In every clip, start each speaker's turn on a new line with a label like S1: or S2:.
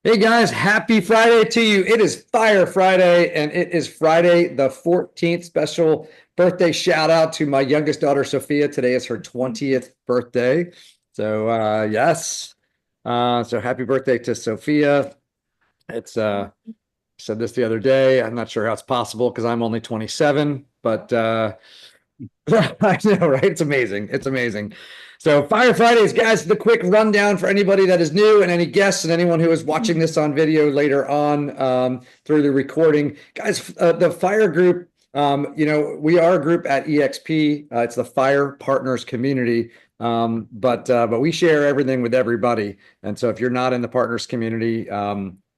S1: Hey guys, happy Friday to you. It is Fire Friday and it is Friday the 14th. Special birthday shout out to my youngest daughter, Sophia. Today is her 20th birthday. Yes. So happy birthday to Sophia. It's said this the other day. I'm not sure how it's possible because I'm only 27, but I know, right? It's amazing. It's amazing. So, Fire Fridays, guys, the quick rundown for anybody that is new and any guests and anyone who is watching this on video later on through the recording. Guys, the Fire group, we are a group at EXP. It's the Fire Partners community. But we share everything with everybody. And so if you're not in the partners community,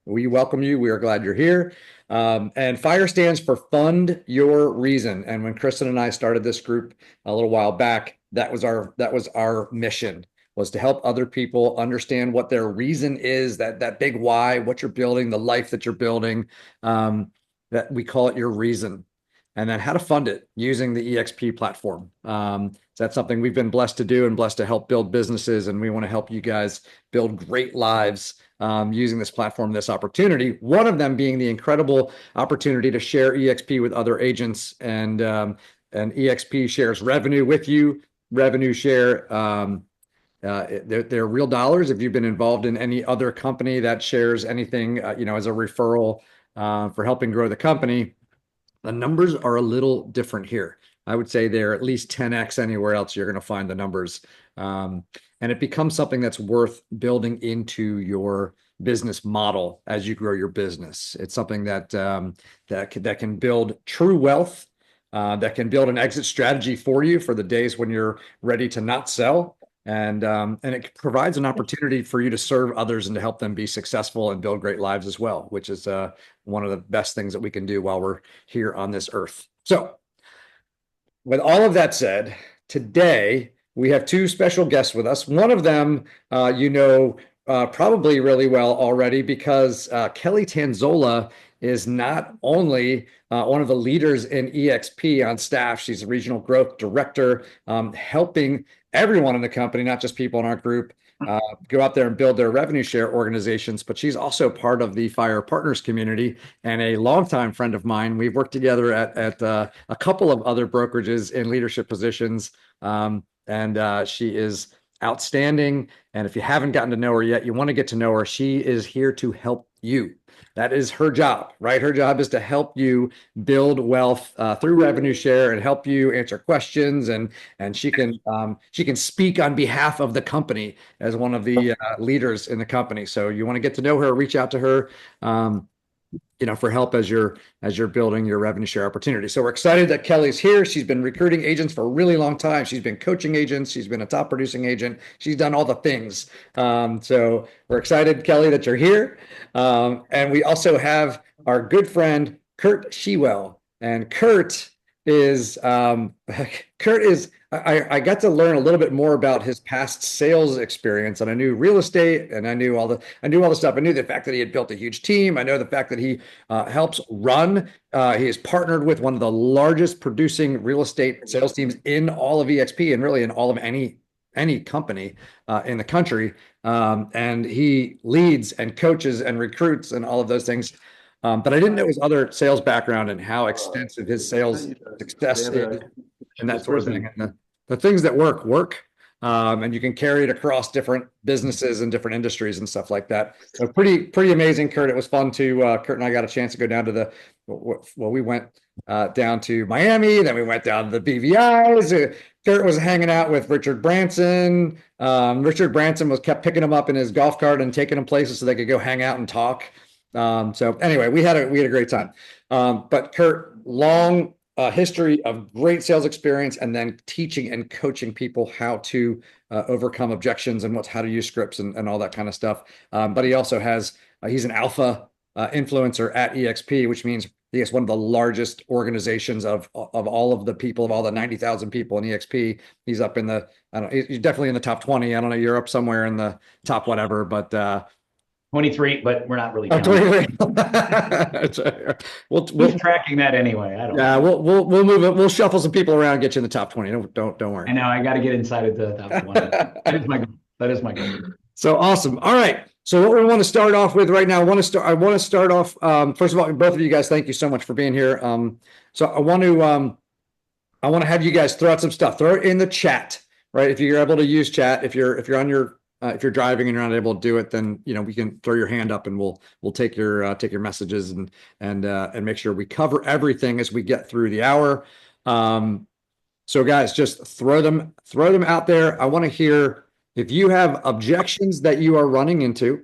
S1: we welcome you. We are glad you're here. And FIRE stands for Fund Your Reason. And when Kristen and I started this group a little while back, that was our mission, was to help other people understand what their reason is, that big why, what you're building, the life that you're building. That we call it your reason. And then how to fund it using the EXP platform. So that's something we've been blessed to do and blessed to help build businesses. And we want to help you guys build great lives using this platform, this opportunity. One of them being the incredible opportunity to share EXP with other agents, and EXP shares revenue with you. Revenue share, they're real dollars. If you've been involved in any other company that shares anything, as a referral for helping grow the company, the numbers are a little different here. I would say they're at least 10x anywhere else you're going to find the numbers. And it becomes something that's worth building into your business model as you grow your business. It's something that can build true wealth, that can build an exit strategy for you for the days when you're ready to not sell. And it provides an opportunity for you to serve others and to help them be successful and build great lives as well, which is one of the best things that we can do while we're here on this earth. So, with all of that said, today we have two special guests with us. One of them, probably really well already, because Kelley Tanzola is not only one of the leaders in EXP on staff. She's a regional growth director, helping everyone in the company, not just people in our group, go out there and build their revenue share organizations. But she's also part of the FIRE Partners community and a longtime friend of mine. We've worked together at a couple of other brokerages in leadership positions, and she is outstanding. And if you haven't gotten to know her yet, you want to get to know her. She is here to help you. That is her job, right? Her job is to help you build wealth through revenue share and help you answer questions. And she can speak on behalf of the company as one of the leaders in the company. So you want to get to know her, reach out to her. For help as you're building your revenue share opportunity. So we're excited that Kelley's here. She's been recruiting agents for a really long time. She's been coaching agents. She's been a top producing agent. She's done all the things. So we're excited, Kelley, that you're here. And we also have our good friend, Curt Shewell. And Curt is I got to learn a little bit more about his past sales experience, and I knew real estate, and I knew all the stuff. I knew the fact that he had built a huge team. I know the fact that he helps run. He is partnered with one of the largest producing real estate sales teams in all of EXP, and really in all of any company in the country. And he leads and coaches and recruits and all of those things. But I didn't know his other sales background and how extensive his sales success is and that sort of thing. And the things that work. And you can carry it across different businesses and different industries and stuff like that. So pretty amazing, Curt. It was fun to, Curt and I got a chance to go down to we went down to Miami, then we went down to the BVIs. Curt was hanging out with Richard Branson. Richard Branson kept picking him up in his golf cart and taking him places so they could go hang out and talk. So anyway, we had a great time. But Curt, long history of great sales experience, and then teaching and coaching people how to overcome objections and how to use scripts and all that kind of stuff. But he also he's an alpha influencer at EXP, which means he is one of the largest organizations of all of the people, of all the 90,000 people in EXP. He's up in he's definitely in the top 20. I don't know, you're up somewhere in the top whatever, but
S2: 23, but we're not really.
S1: 23.
S2: We're tracking that anyway. I don't.
S1: Yeah, we'll move it. We'll shuffle some people around, get you in the top 20. Don't worry.
S2: I know I got to get inside of the top 20. That is my goal.
S1: So awesome. All right. So what we want to start off with right now, I want to start off, first of all, both of you guys, thank you so much for being here. So I want to have you guys throw out some stuff, throw it in the chat, right? If you're able to use chat, if you're on your, if you're driving and you're not able to do it, then, we can throw your hand up and we'll take your messages and make sure we cover everything as we get through the hour. So guys, just throw them out there. I want to hear if you have objections that you are running into,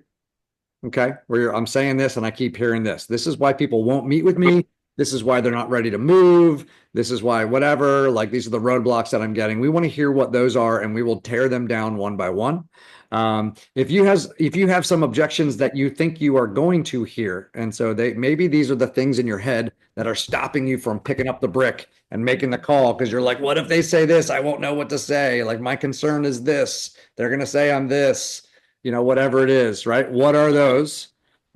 S1: okay, where I'm saying this and I keep hearing this. This is why people won't meet with me. This is why they're not ready to move. This is why whatever, like these are the roadblocks that I'm getting. We want to hear what those are and we will tear them down one by one. If you have some objections that you think you are going to hear, and so maybe these are the things in your head that are stopping you from picking up the brick and making the call because you're like, what if they say this? I won't know what to say. Like my concern is this. They're going to say I'm this, whatever it is, right? What are those?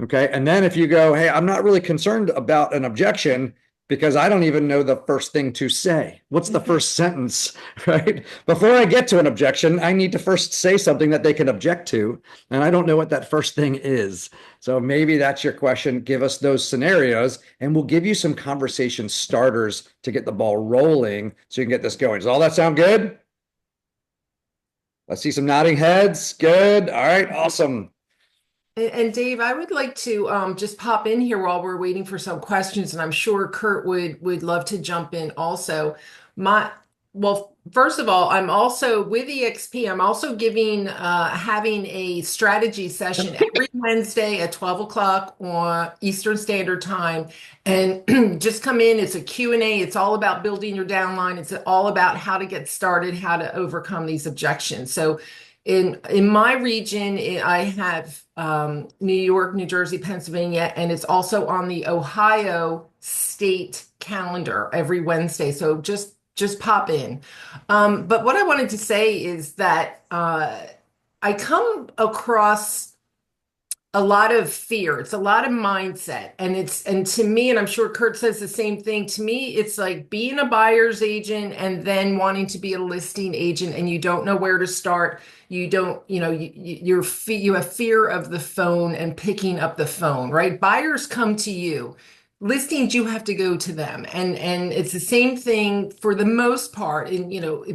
S1: Okay. And then if you go, hey, I'm not really concerned about an objection because I don't even know the first thing to say. What's the first sentence, right? Before I get to an objection, I need to first say something that they can object to. And I don't know what that first thing is. So maybe that's your question. Give us those scenarios and we'll give you some conversation starters to get the ball rolling so you can get this going. Does all that sound good? Let's see some nodding heads. Good. All right. Awesome.
S3: And Dave, I would like to just pop in here while we're waiting for some questions, and I'm sure Curt would love to jump in also. Well, first of all, I'm also with EXP. I'm also having a strategy session every Wednesday at 12 o'clock on Eastern Standard Time, and just come in. It's a Q&A. It's all about building your downline. It's all about how to get started, how to overcome these objections. So in my region, I have New York, New Jersey, Pennsylvania, and it's also on the Ohio state calendar every Wednesday. So just pop in. But what I wanted to say is that I come across a lot of fear. It's a lot of mindset. And to me, and I'm sure Curt says the same thing, to me, it's like being a buyer's agent and then wanting to be a listing agent and you don't know where to start. You don't, you have fear of the phone and picking up the phone, right? Buyers come to you. Listings, you have to go to them. And it's the same thing for the most part in,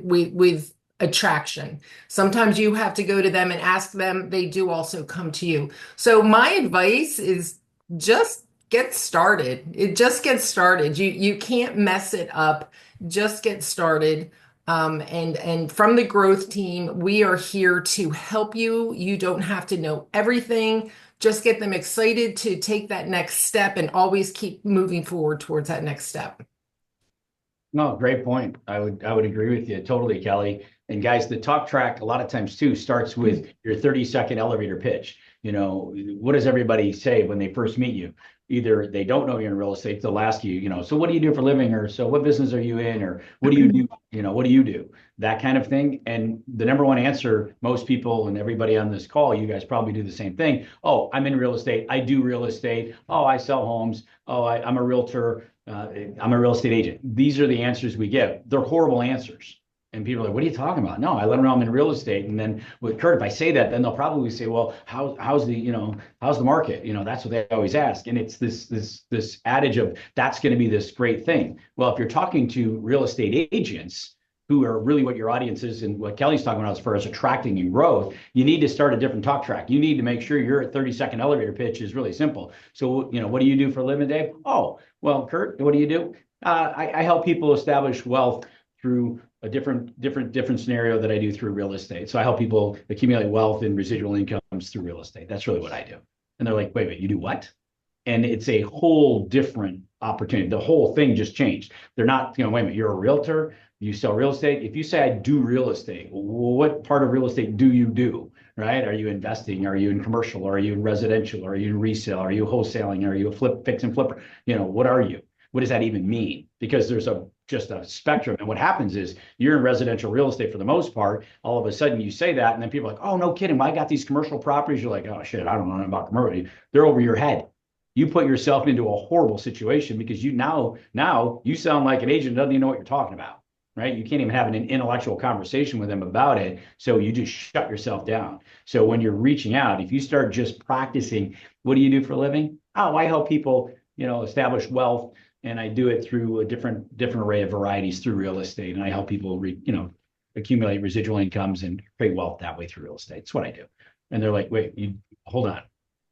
S3: with attraction. Sometimes you have to go to them and ask them. They do also come to you. So my advice is just get started. It just gets started. You can't mess it up. Just get started. And from the growth team, we are here to help you. You don't have to know everything. Just get them excited to take that next step and always keep moving forward towards that next step.
S2: No, great point. I would agree with you totally, Kelley. And guys, the talk track a lot of times too starts with your 30-second elevator pitch. What does everybody say when they first meet you? Either they don't know you're in real estate, they'll ask you, so what do you do for a living? Or so what business are you in? Or what do you do? What do you do? That kind of thing. And the number one answer, most people and everybody on this call, you guys probably do the same thing. Oh, I'm in real estate. I do real estate. Oh, I sell homes. Oh, I'm a realtor. I'm a real estate agent. These are the answers we give. They're horrible answers. And people are like, what are you talking about? No, I let them know I'm in real estate. And then with Curt, if I say that, then they'll probably say, well, how's the market? That's what they always ask. And it's this adage of that's going to be this great thing. Well, if you're talking to real estate agents who are really what your audience is and what Kelley's talking about as far as attracting and growth, you need to start a different talk track. You need to make sure your 30-second elevator pitch is really simple. So, what do you do for a living, Dave? Oh, well, Curt, what do you do? I help people establish wealth through a different scenario that I do through real estate. So I help people accumulate wealth and residual incomes through real estate. That's really what I do. And they're like, wait, you do what? And it's a whole different opportunity. The whole thing just changed. They're not, wait a minute, you're a realtor, you sell real estate. If you say I do real estate, what part of real estate do you do? Right? Are you investing? Are you in commercial? Are you in residential? Are you in resale? Are you wholesaling? Are you a fix and flipper? What are you? What does that even mean? Because there's just a spectrum. And what happens is you're in residential real estate for the most part. All of a sudden you say that and then people are like, oh, no kidding. Well, I got these commercial properties. You're like, oh shit, I don't know anything about commercial. They're over your head. You put yourself into a horrible situation because now you sound like an agent who doesn't even know what you're talking about. right? You can't even have an intellectual conversation with them about it. So you just shut yourself down. So when you're reaching out, if you start just practicing, what do you do for a living? Oh, I help people, establish wealth, and I do it through a different array of varieties through real estate. And I help people, accumulate residual incomes and create wealth that way through real estate. It's what I do. And they're like, wait, hold on,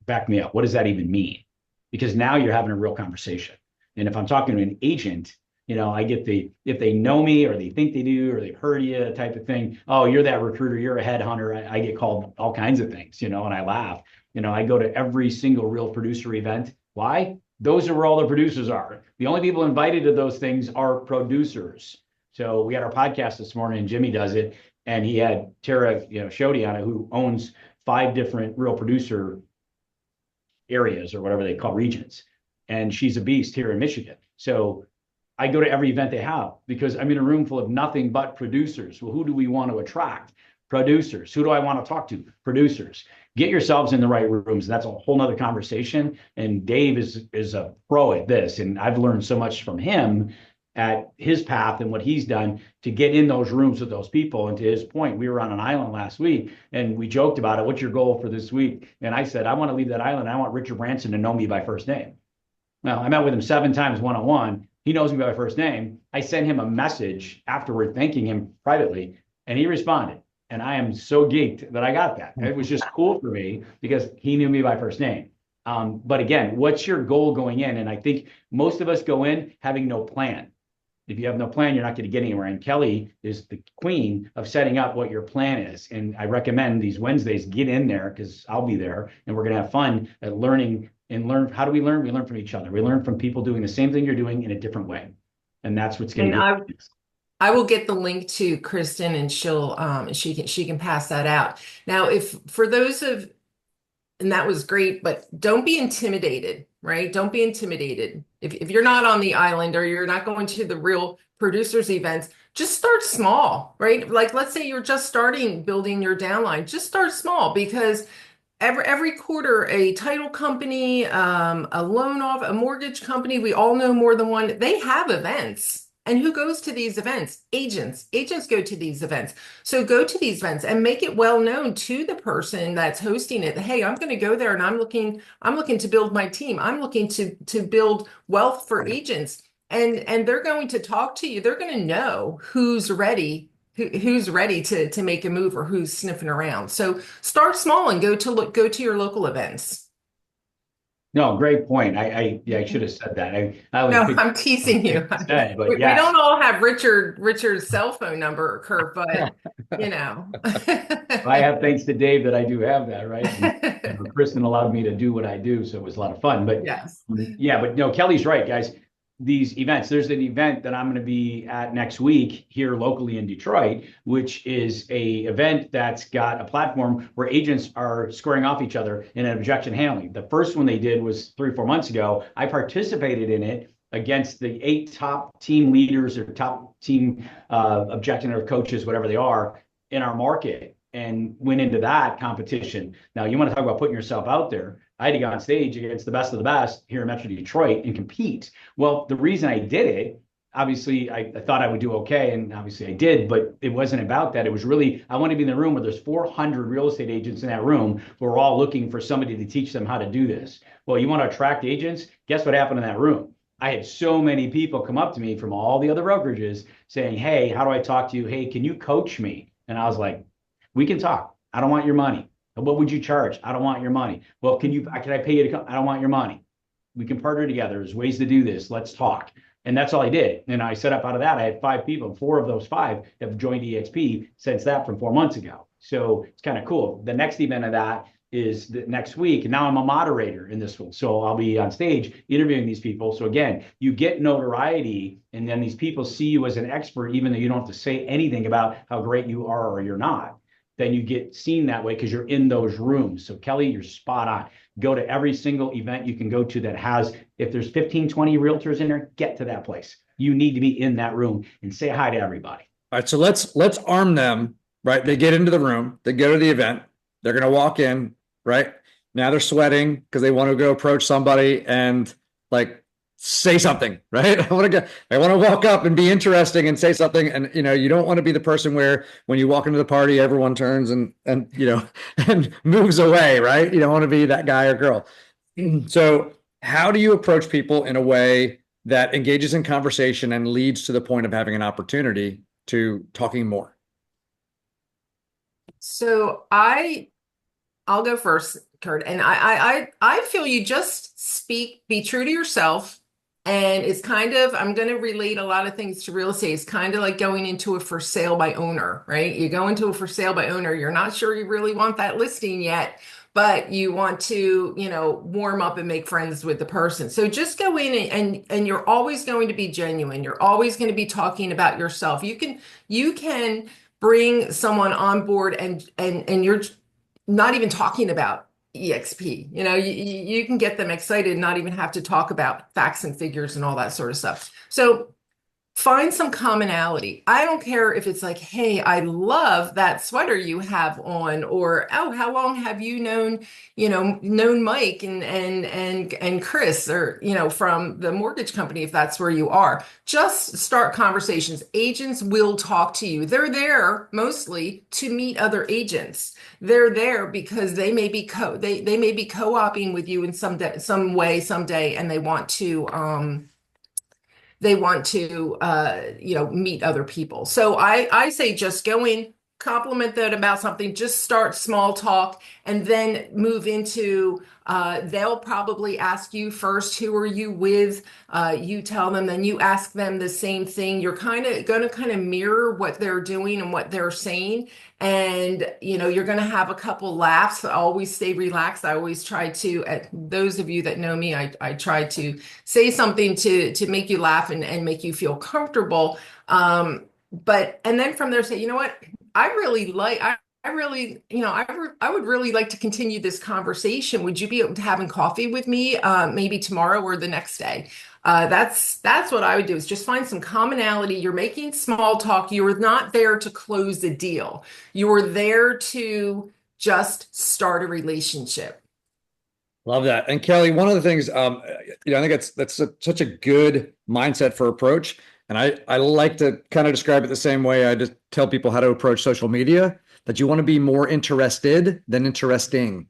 S2: back me up. What does that even mean? Because now you're having a real conversation. And if I'm talking to an agent, I get if they know me or they think they do or they've heard you type of thing. Oh, you're that recruiter, you're a headhunter. I get called all kinds of things, and I laugh. I go to every single real producer event. Why? Those are where all the producers are. The only people invited to those things are producers. So we had our podcast this morning, and Jimmy does it, and he had Tara, Shody on it, who owns 5 different real producer areas or whatever they call regions. And she's a beast here in Michigan. So I go to every event they have because I'm in a room full of nothing but producers. Well, who do we want to attract? Producers. Who do I want to talk to? Producers. Get yourselves in the right rooms. That's a whole nother conversation. And Dave is a pro at this. And I've learned so much from him at his path and what he's done to get in those rooms with those people. And to his point, we were on an island last week and we joked about it. What's your goal for this week? And I said, I want to leave that island. I want Richard Branson to know me by first name. Well, I met with him 7 times one-on-one. He knows me by first name. I sent him a message afterward thanking him privately, and he responded. And I am so geeked that I got that. It was just cool for me because he knew me by first name. But again, what's your goal going in? And I think most of us go in having no plan. If you have no plan, you're not going to get anywhere. And Kelley is the queen of setting up what your plan is. And I recommend these Wednesdays, get in there because I'll be there and we're going to have fun at learning. And how do we learn? We learn from each other. We learn from people doing the same thing you're doing in a different way. And that's what's going to be.
S3: I will get the link to Kristen and she can pass that out. Now, and that was great, but don't be intimidated, right? Don't be intimidated. If you're not on the island or you're not going to the real producers events, just start small, right? Like, let's say you're just starting building your downline, just start small because every quarter, a title company, a a mortgage company, we all know more than one, they have events. And who goes to these events? Agents. Agents go to these events. So go to these events and make it well known to the person that's hosting it. Hey, I'm going to go there and I'm looking to build my team. I'm looking to build wealth for agents. And they're going to talk to you. They're going to know who's ready to make a move or who's sniffing around. So start small and go to your local events.
S2: No, great point. I should have said that.
S3: I'm teasing you.
S2: But
S3: we don't all have Richard's cell phone number, Curt, but
S2: I have thanks to Dave that I do have that, right? And Kristen allowed me to do what I do, so it was a lot of fun. But
S3: yes,
S2: but no, Kelley's right, guys. These events, there's an event that I'm going to be at next week here locally in Detroit, which is a event that's got a platform where agents are squaring off each other in an objection handling. The first one they did was 3 or 4 months ago. I participated in it against the 8 top team leaders or top team objection or coaches, whatever they are, in our market, and went into that competition. Now, you want to talk about putting yourself out there. I had to go on stage against the best of the best here in Metro Detroit and compete. Well, the reason I did it, obviously, I thought I would do okay, and obviously I did, but it wasn't about that. It was really, I want to be in the room where there's 400 real estate agents in that room who are all looking for somebody to teach them how to do this. Well, you want to attract agents? Guess what happened in that room? I had so many people come up to me from all the other brokerages saying, hey, how do I talk to you? Hey, can you coach me? And I was like, we can talk. I don't want your money. What would you charge? I don't want your money. Well, can I pay you to come? I don't want your money. We can partner together. There's ways to do this. Let's talk. And that's all I did. And I set up out of that. I had 5 people. 4 of those 5 have joined EXP since that from 4 months ago. So it's kind of cool. The next event of that is the next week. And now I'm a moderator in this one. So I'll be on stage interviewing these people. So again, you get notoriety and then these people see you as an expert, even though you don't have to say anything about how great you are or you're not. Then you get seen that way because you're in those rooms. So Kelley, you're spot on. Go to every single event you can go to that has, if there's 15, 20 realtors in there, get to that place. You need to be in that room and say hi to everybody.
S1: All right. So let's arm them, right? They get into the room, they go to the event, they're going to walk in, right? Now they're sweating because they want to go approach somebody and like say something, right? I want to walk up and be interesting and say something. And, you don't want to be the person where when you walk into the party, everyone turns and, and moves away, right? You don't want to be that guy or girl. So how do you approach people in a way that engages in conversation and leads to the point of having an opportunity to talking more?
S3: So I'll go first, Curt. And I feel you just be true to yourself. And it's kind of, I'm going to relate a lot of things to real estate. It's kind of like going into a for sale by owner, right? You go into a for sale by owner, you're not sure you really want that listing yet, but you want to, warm up and make friends with the person. So just go in and you're always going to be genuine. You're always going to be talking about yourself. You can bring someone on board and you're not even talking about EXP. You can get them excited and not even have to talk about facts and figures and all that sort of stuff. So find some commonality. I don't care if it's like, hey, I love that sweater you have on, or oh, how long have you known Mike and Chris, or from the mortgage company, if that's where you are. Just start conversations. Agents will talk to you. They're there mostly to meet other agents. They're there because they may be co-oping with you in some way someday, and they want to meet other people. So I say just go in, compliment them about something, just start small talk, and then move into, they'll probably ask you first, who are you with? You tell them, then you ask them the same thing. You're going to mirror what they're doing and what they're saying. And, you're going to have a couple laughs. Always stay relaxed. I always try to, those of you that know me, I try to say something to make you laugh and make you feel comfortable. And then from there say, you know what? I would really like to continue this conversation. Would you be open to having coffee with me, maybe tomorrow or the next day? That's what I would do, is just find some commonality. You're making small talk. You are not there to close the deal. You are there to just start a relationship.
S1: Love that. And Kelley, one of the things, I think that's such a good mindset for approach. And I like to kind of describe it the same way I just tell people how to approach social media, that you want to be more interested than interesting.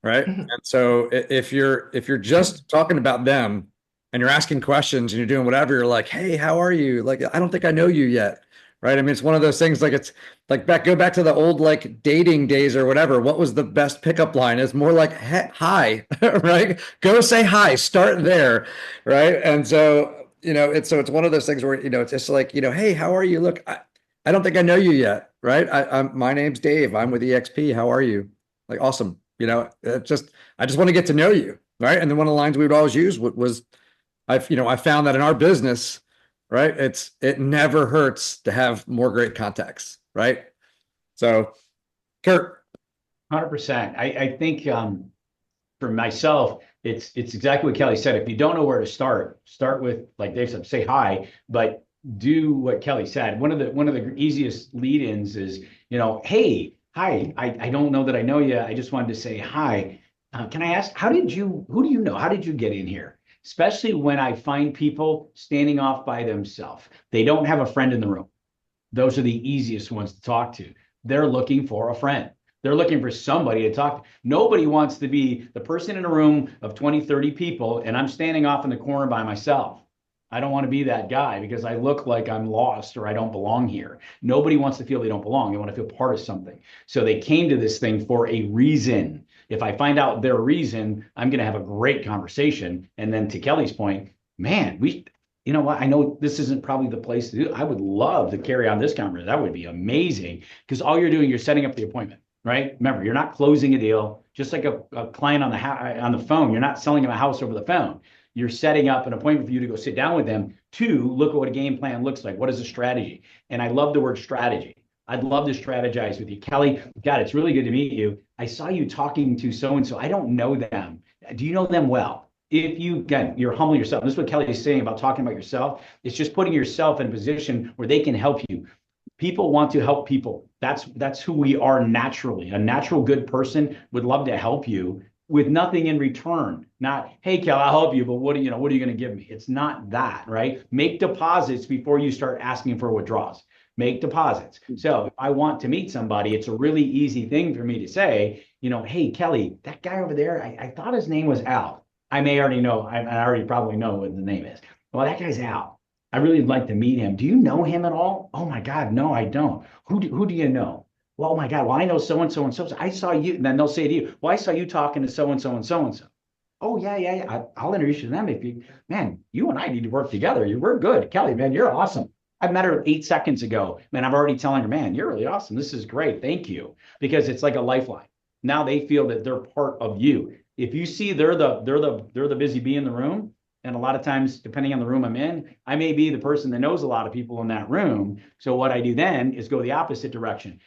S1: Right.
S3: Mm-hmm.
S1: And so if you're just talking about them and you're asking questions and you're doing whatever, you're like, hey, how are you? Like, I don't think I know you yet. Right. I mean, it's one of those things, like, it's like go back to the old, like, dating days or whatever. What was the best pickup line? It's more like, hey, hi, right? Go say hi, start there. Right. And so, it's one of those things where, it's just like, hey, how are you? Look, I don't think I know you yet. Right. My name's Dave. I'm with EXP. How are you? Like, awesome. I just want to get to know you. Right. And then one of the lines we would always use was, I found that in our business, right, it never hurts to have more great contacts. Right. So, Curt.
S2: 100%. I think for myself, it's exactly what Kelley said. If you don't know where to start with, like Dave said, say hi, but do what Kelley said. One of the easiest lead-ins is, hey, hi, I don't know that I know you. I just wanted to say hi. Can I ask, who do you know? How did you get in here? Especially when I find people standing off by themselves. They don't have a friend in the room. Those are the easiest ones to talk to. They're looking for a friend. They're looking for somebody to talk to. Nobody wants to be the person in a room of 20, 30 people, and I'm standing off in the corner by myself. I don't want to be that guy because I look like I'm lost or I don't belong here. Nobody wants to feel they don't belong. They want to feel part of something. So they came to this thing for a reason. If I find out their reason, I'm going to have a great conversation. And then to Kelley's point, man, you know what? I know this isn't probably the place to do. I would love to carry on this conversation. That would be amazing, because all you're doing, you're setting up the appointment, right? Remember, you're not closing a deal, just like a client on the phone. You're not selling them a house over the phone. You're setting up an appointment for you to go sit down with them to look at what a game plan looks like. What is a strategy? And I love the word strategy. I'd love to strategize with you. Kelley, God, it's really good to meet you. I saw you talking to so-and-so. I don't know them. Do you know them well? If you, again, you're humbling yourself. This is what Kelley is saying about talking about yourself. It's just putting yourself in a position where they can help you. People want to help people. That's who we are naturally. A natural good person would love to help you. with nothing in return. Not, hey, Kel, I'll help you, but what are you going to give me? It's not that, right? Make deposits before you start asking for withdrawals. Make deposits. So if I want to meet somebody, it's a really easy thing for me to say, hey, Kelley, that guy over there, I thought his name was Al. I may already know, I already probably know what the name is. Well, that guy's Al. I really would like to meet him. Do you know him at all? Oh my God, no, I don't. Who do you know? Well, oh my God, well, I know so-and-so and so. I saw you. And then they'll say to you, well, I saw you talking to so-and-so and so-and-so. Oh, yeah. I'll introduce you to them if you, man, you and I need to work together. We're good. Kelley, man, you're awesome. I met her 8 seconds ago. Man, I'm already telling her, man, you're really awesome. This is great. Thank you. Because it's like a lifeline. Now they feel that they're part of you. If you see they're the busy bee in the room, and a lot of times, depending on the room I'm in, I may be the person that knows a lot of people in that room. So what I do then is go the opposite direction.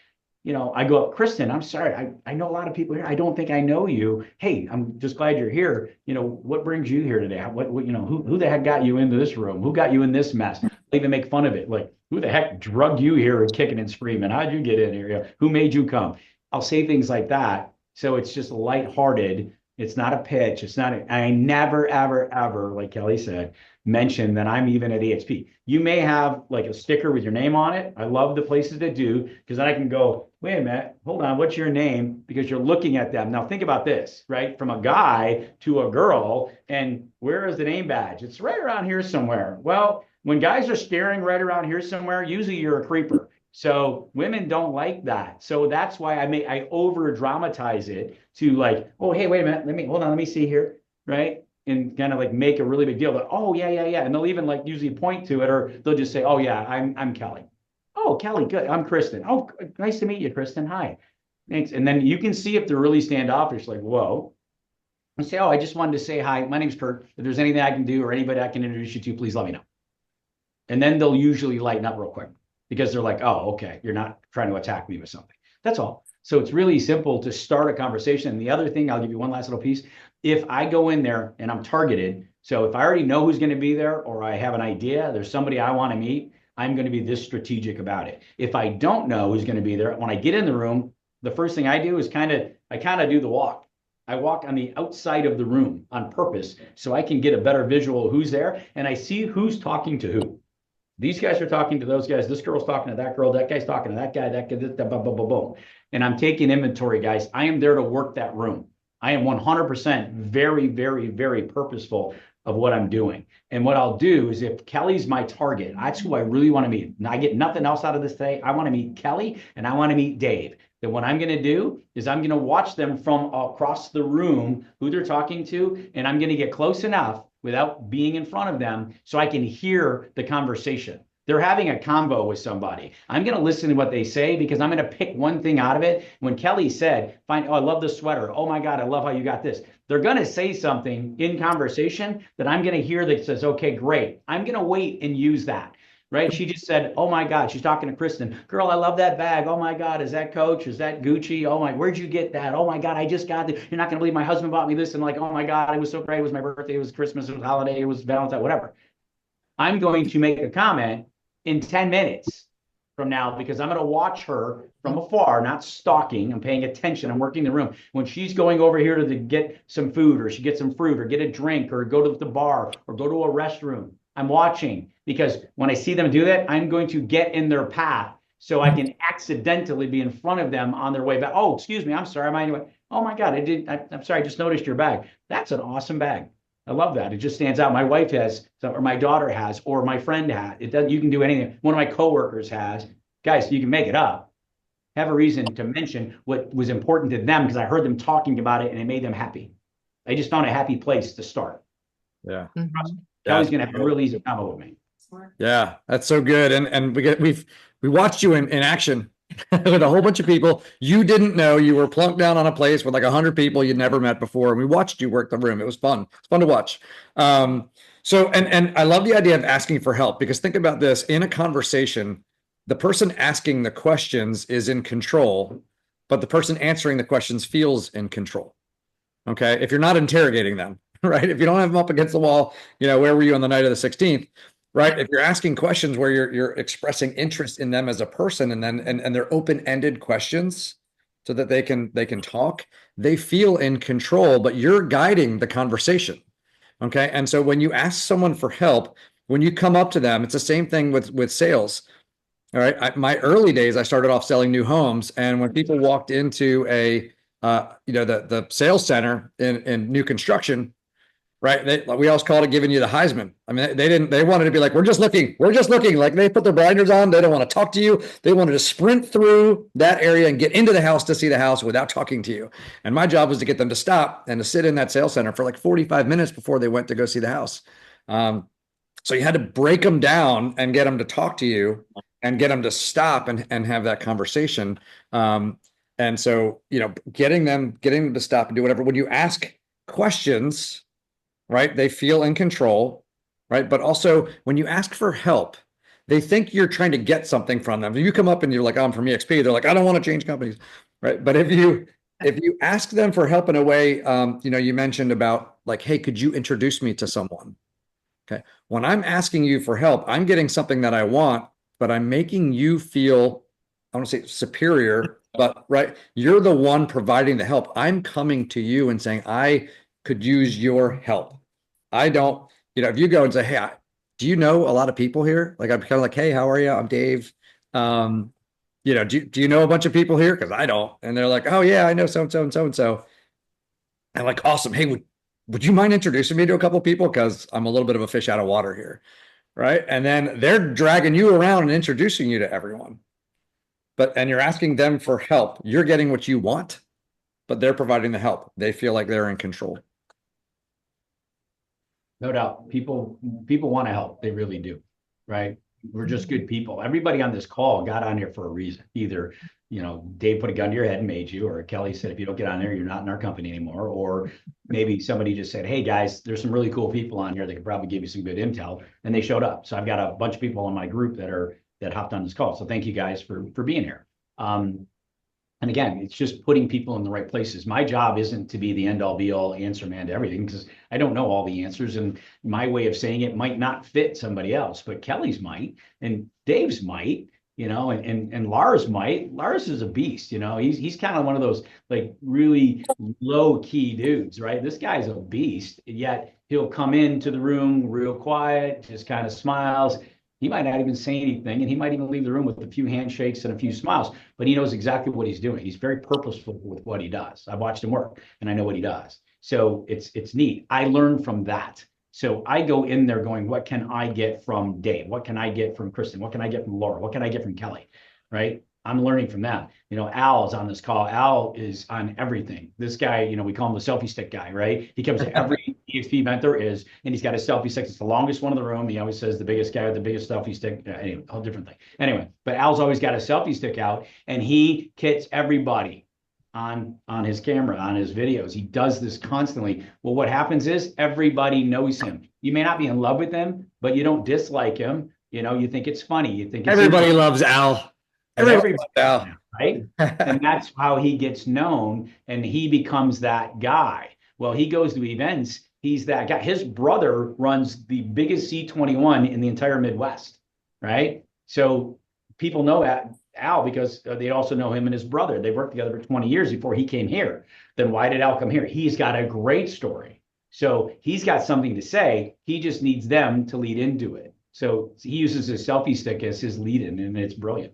S2: I go up, Kristen, I'm sorry. I know a lot of people here. I don't think I know you. Hey, I'm just glad you're here. What brings you here today? Who the heck got you into this room? Who got you in this mess? I'll even make fun of it. Like, who the heck drugged you here and kicking and screaming? How'd you get in here? Who made you come? I'll say things like that. So it's just lighthearted. It's not a pitch. I never, ever, ever, like Kelley said, mention that I'm even at EXP. You may have like a sticker with your name on it. I love the places that do, because then I can go, wait a minute, hold on, what's your name? Because you're looking at them. Now think about this, right? From a guy to a girl, and where is the name badge? It's right around here somewhere. Well, when guys are staring right around here somewhere, usually you're a creeper. So women don't like that. So that's why I over dramatize it to like, oh, hey, wait a minute. Let me see here. Right. And kind of like make a really big deal that, oh, yeah. And they'll even like usually point to it, or they'll just say, oh, yeah, I'm Kelley. Oh, Kelley, good. I'm Kristen. Oh, nice to meet you, Kristen. Hi. Thanks. And then you can see if they're really standoffish, like, whoa. I say, oh, I just wanted to say hi. My name's Curt. If there's anything I can do or anybody I can introduce you to, please let me know. And then they'll usually lighten up real quick, because they're like, oh, okay, you're not trying to attack me with something. That's all. So it's really simple to start a conversation. And the other thing, I'll give you one last little piece. If I go in there and I'm targeted, so if I already know who's going to be there, or I have an idea, there's somebody I want to meet, I'm going to be this strategic about it. If I don't know who's going to be there, when I get in the room, the first thing I do is I kind of do the walk. I walk on the outside of the room on purpose so I can get a better visual of who's there, and I see who's talking to who. These guys are talking to those guys. This girl's talking to that girl. That guy's talking to that guy. That guy, boom, boom, boom, boom. And I'm taking inventory, guys. I am there to work that room. I am 100% very, very, very purposeful of what I'm doing. And what I'll do is, if Kelley's my target, that's who I really want to meet. And I get nothing else out of this today. I want to meet Kelley and I want to meet Dave. Then what I'm going to do is I'm going to watch them from across the room, who they're talking to, and I'm going to get close enough without being in front of them so I can hear the conversation. They're having a convo with somebody. I'm going to listen to what they say, because I'm going to pick one thing out of it. When Kelley said, oh, I love the sweater. Oh my God, I love how you got this. They're going to say something in conversation that I'm going to hear that says, okay, great. I'm going to wait and use that. Right? She just said, oh my God, she's talking to Kristen. Girl, I love that bag. Oh my God, is that Coach? Is that Gucci? Oh my, where'd you get that? Oh my God, I just got it. You're not going to believe my husband bought me this. And like, oh my God, it was so great. It was my birthday. It was Christmas. It was holiday. It was Valentine, whatever. I'm going to make a comment in 10 minutes from now, because I'm going to watch her from afar, not stalking. I'm paying attention. I'm working the room. When she's going over here to get some food, or she gets some fruit, or get a drink, or go to the bar, or go to a restroom, I'm watching, because when I see them do that, I'm going to get in their path so I can accidentally be in front of them on their way back. Oh, excuse me. I'm sorry. Oh my God, I'm sorry. I just noticed your bag. That's an awesome bag. I love that. It just stands out. My wife has, or my daughter has, or my friend has. It doesn't. You can do anything. One of my coworkers has. Guys, you can make it up. Have a reason to mention what was important to them, because I heard them talking about it and it made them happy. I just found a happy place to start.
S1: Yeah.
S3: Mhm.
S2: Kelley's going to have a real easy combo with me.
S1: Yeah, that's so good. And we watched you in action with a whole bunch of people you didn't know. You were plunked down on a place with like 100 people you'd never met before, and we watched you work the room. It was fun. It's fun to watch. So I love the idea of asking for help, because think about this: in a conversation, the person asking the questions is in control, but the person answering the questions feels in control. Okay, if you're not interrogating them, right? If you don't have them up against the wall, where were you on the night of the 16th? Right. If you're asking questions where you're expressing interest in them as a person, and they're open-ended questions, so that they can talk. They feel in control, but you're guiding the conversation. Okay. And so when you ask someone for help, when you come up to them, it's the same thing with sales. All right. My early days, I started off selling new homes. And when people walked into the sales center in new construction, right? We always called it giving you the Heisman. I mean, they wanted to be like, we're just looking. Like they put their blinders on. They don't want to talk to you. They wanted to sprint through that area and get into the house to see the house without talking to you. And my job was to get them to stop and to sit in that sales center for like 45 minutes before they went to go see the house. So you had to break them down and get them to talk to you and get them to stop and have that conversation. And so, getting them to stop and do whatever. When you ask questions, right, they feel in control, right? But also when you ask for help, they think you're trying to get something from them. If you come up and you're like, I'm from EXP, they're like, I don't want to change companies, right? But if you ask them for help in a way, you mentioned about like, hey, could you introduce me to someone? Okay. When I'm asking you for help, I'm getting something that I want, but I'm making you feel, I want to say superior, but right, you're the one providing the help. I'm coming to you and saying, I could use your help. I don't, if you go and say, hey, do you know a lot of people here? Like, I'm kind of like, hey, how are you? I'm Dave. Do you know a bunch of people here? Because I don't. And they're like, oh yeah, I know so-and-so and so-and-so. I'm like, awesome. Hey, would you mind introducing me to a couple of people? Because I'm a little bit of a fish out of water here. Right. And then they're dragging you around and introducing you to everyone. And you're asking them for help. You're getting what you want, but they're providing the help. They feel like they're in control.
S2: No doubt. People want to help. They really do. Right. We're just good people. Everybody on this call got on here for a reason. Either, Dave put a gun to your head and made you, or Kelley said, if you don't get on there, you're not in our company anymore. Or maybe somebody just said, hey guys, there's some really cool people on here that could probably give you some good intel. And they showed up. So I've got a bunch of people in my group that hopped on this call. So thank you guys for being here. And again, it's just putting people in the right places. My job isn't to be the end all be all answer man to everything, because I don't know all the answers. And my way of saying it might not fit somebody else, but Kelley's might, and Dave's might, and Lars might. Lars is a beast, he's kind of one of those like really low key dudes, right? This guy's a beast, yet he'll come into the room real quiet, just kind of smiles. He might not even say anything, and he might even leave the room with a few handshakes and a few smiles, but he knows exactly what he's doing. He's very purposeful with what he does. I've watched him work, and I know what he does. So it's neat. I learn from that. So I go in there going, what can I get from Dave? What can I get from Kristen? What can I get from Laura? What can I get from Kelley? Right? I'm learning from that. Al is on this call. Al is on everything. This guy, we call him the selfie stick guy, right? He comes to every EXP event there is, and he's got a selfie stick. It's the longest one in the room. He always says the biggest guy with the biggest selfie stick. Anyway, whole different thing. Anyway, but Al's always got a selfie stick out, and he kits everybody on his camera, on his videos. He does this constantly. Well, what happens is everybody knows him. You may not be in love with him, but you don't dislike him. You think it's funny. You think
S1: everybody loves Al.
S2: Everybody, right? And that's how he gets known, and he becomes that guy. Well, he goes to events. He's that guy. His brother runs the biggest C21 in the entire Midwest, right? So people know Al because they also know him and his brother. They worked together for 20 years before he came here. Then why did Al come here? He's got a great story. So he's got something to say. He just needs them to lead into it. So he uses his selfie stick as his lead-in, and it's brilliant.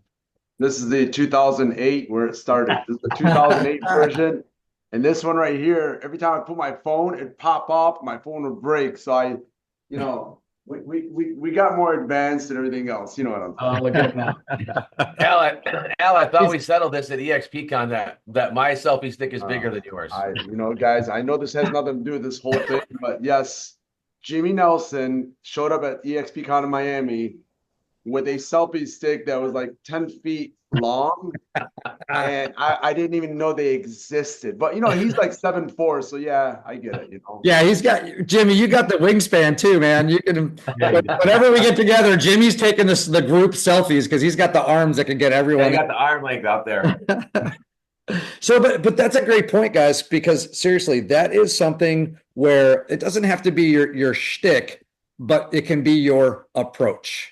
S4: This is the 2008 where it started. This is the 2008 version. And this one right here, every time I put my phone, it'd pop up, my phone would break. So we got more advanced and everything else. You know what I'm saying?
S2: Look at now.
S5: Al, I thought we settled this at EXPCon that my selfie stick is bigger than yours.
S4: Guys, I know this has nothing to do with this whole thing, but yes, Jimmy Nelson showed up at EXPCon in Miami with a selfie stick that was like 10 feet long. And I didn't even know they existed. But, he's like 7'4", so yeah, I get it,
S1: Yeah, he's got, Jimmy, you got the wingspan too, man. You can, whenever we get together, Jimmy's taking the group selfies because he's got the arms that can get everyone.
S5: Yeah, got the arm length out there.
S1: So, but that's a great point, guys, because seriously, that is something where it doesn't have to be your shtick, but it can be your approach.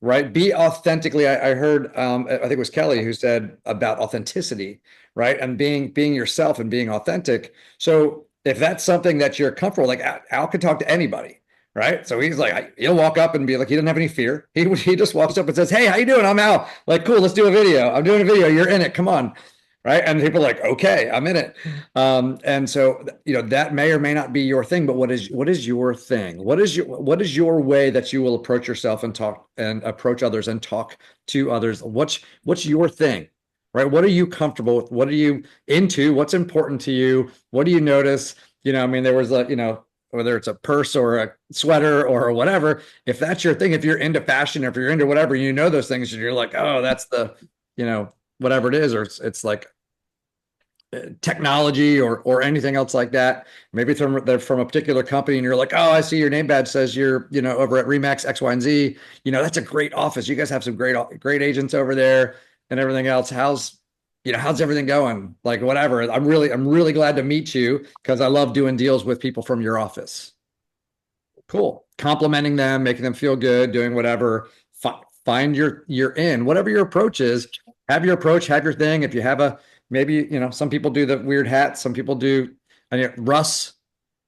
S1: Right. Be authentically. I heard, I think it was Kelley who said about authenticity, right? And being yourself and being authentic. So if that's something that you're comfortable, like Al can talk to anybody, right? So he's like, he'll walk up and be like, he doesn't have any fear. He just walks up and says, "Hey, how you doing? I'm Al." Like, "Cool, let's do a video. I'm doing a video. You're in it. Come on." Right. And people are like, "Okay, I'm in it." And so, that may or may not be your thing, but what is your thing? What is your way that you will approach yourself and talk and approach others and talk to others? What's your thing? Right. What are you comfortable with? What are you into? What's important to you? What do you notice? I mean, there was whether it's a purse or a sweater or whatever, if that's your thing, if you're into fashion, if you're into whatever, those things, and you're like, "Oh, that's the, whatever it is," or it's like technology or anything else like that. Maybe they're from a particular company and you're like, "Oh, I see your name badge says you're, over at Remax X, Y, and Z. That's a great office. You guys have some great agents over there and everything else. How's everything going?" Like, whatever. I'm really glad to meet you because I love doing deals with people from your office. Cool. Complimenting them, making them feel good, doing whatever. Find your in, whatever your approach is. Have your approach, have your thing. If you have maybe, some people do the weird hats. Some people do, Russ,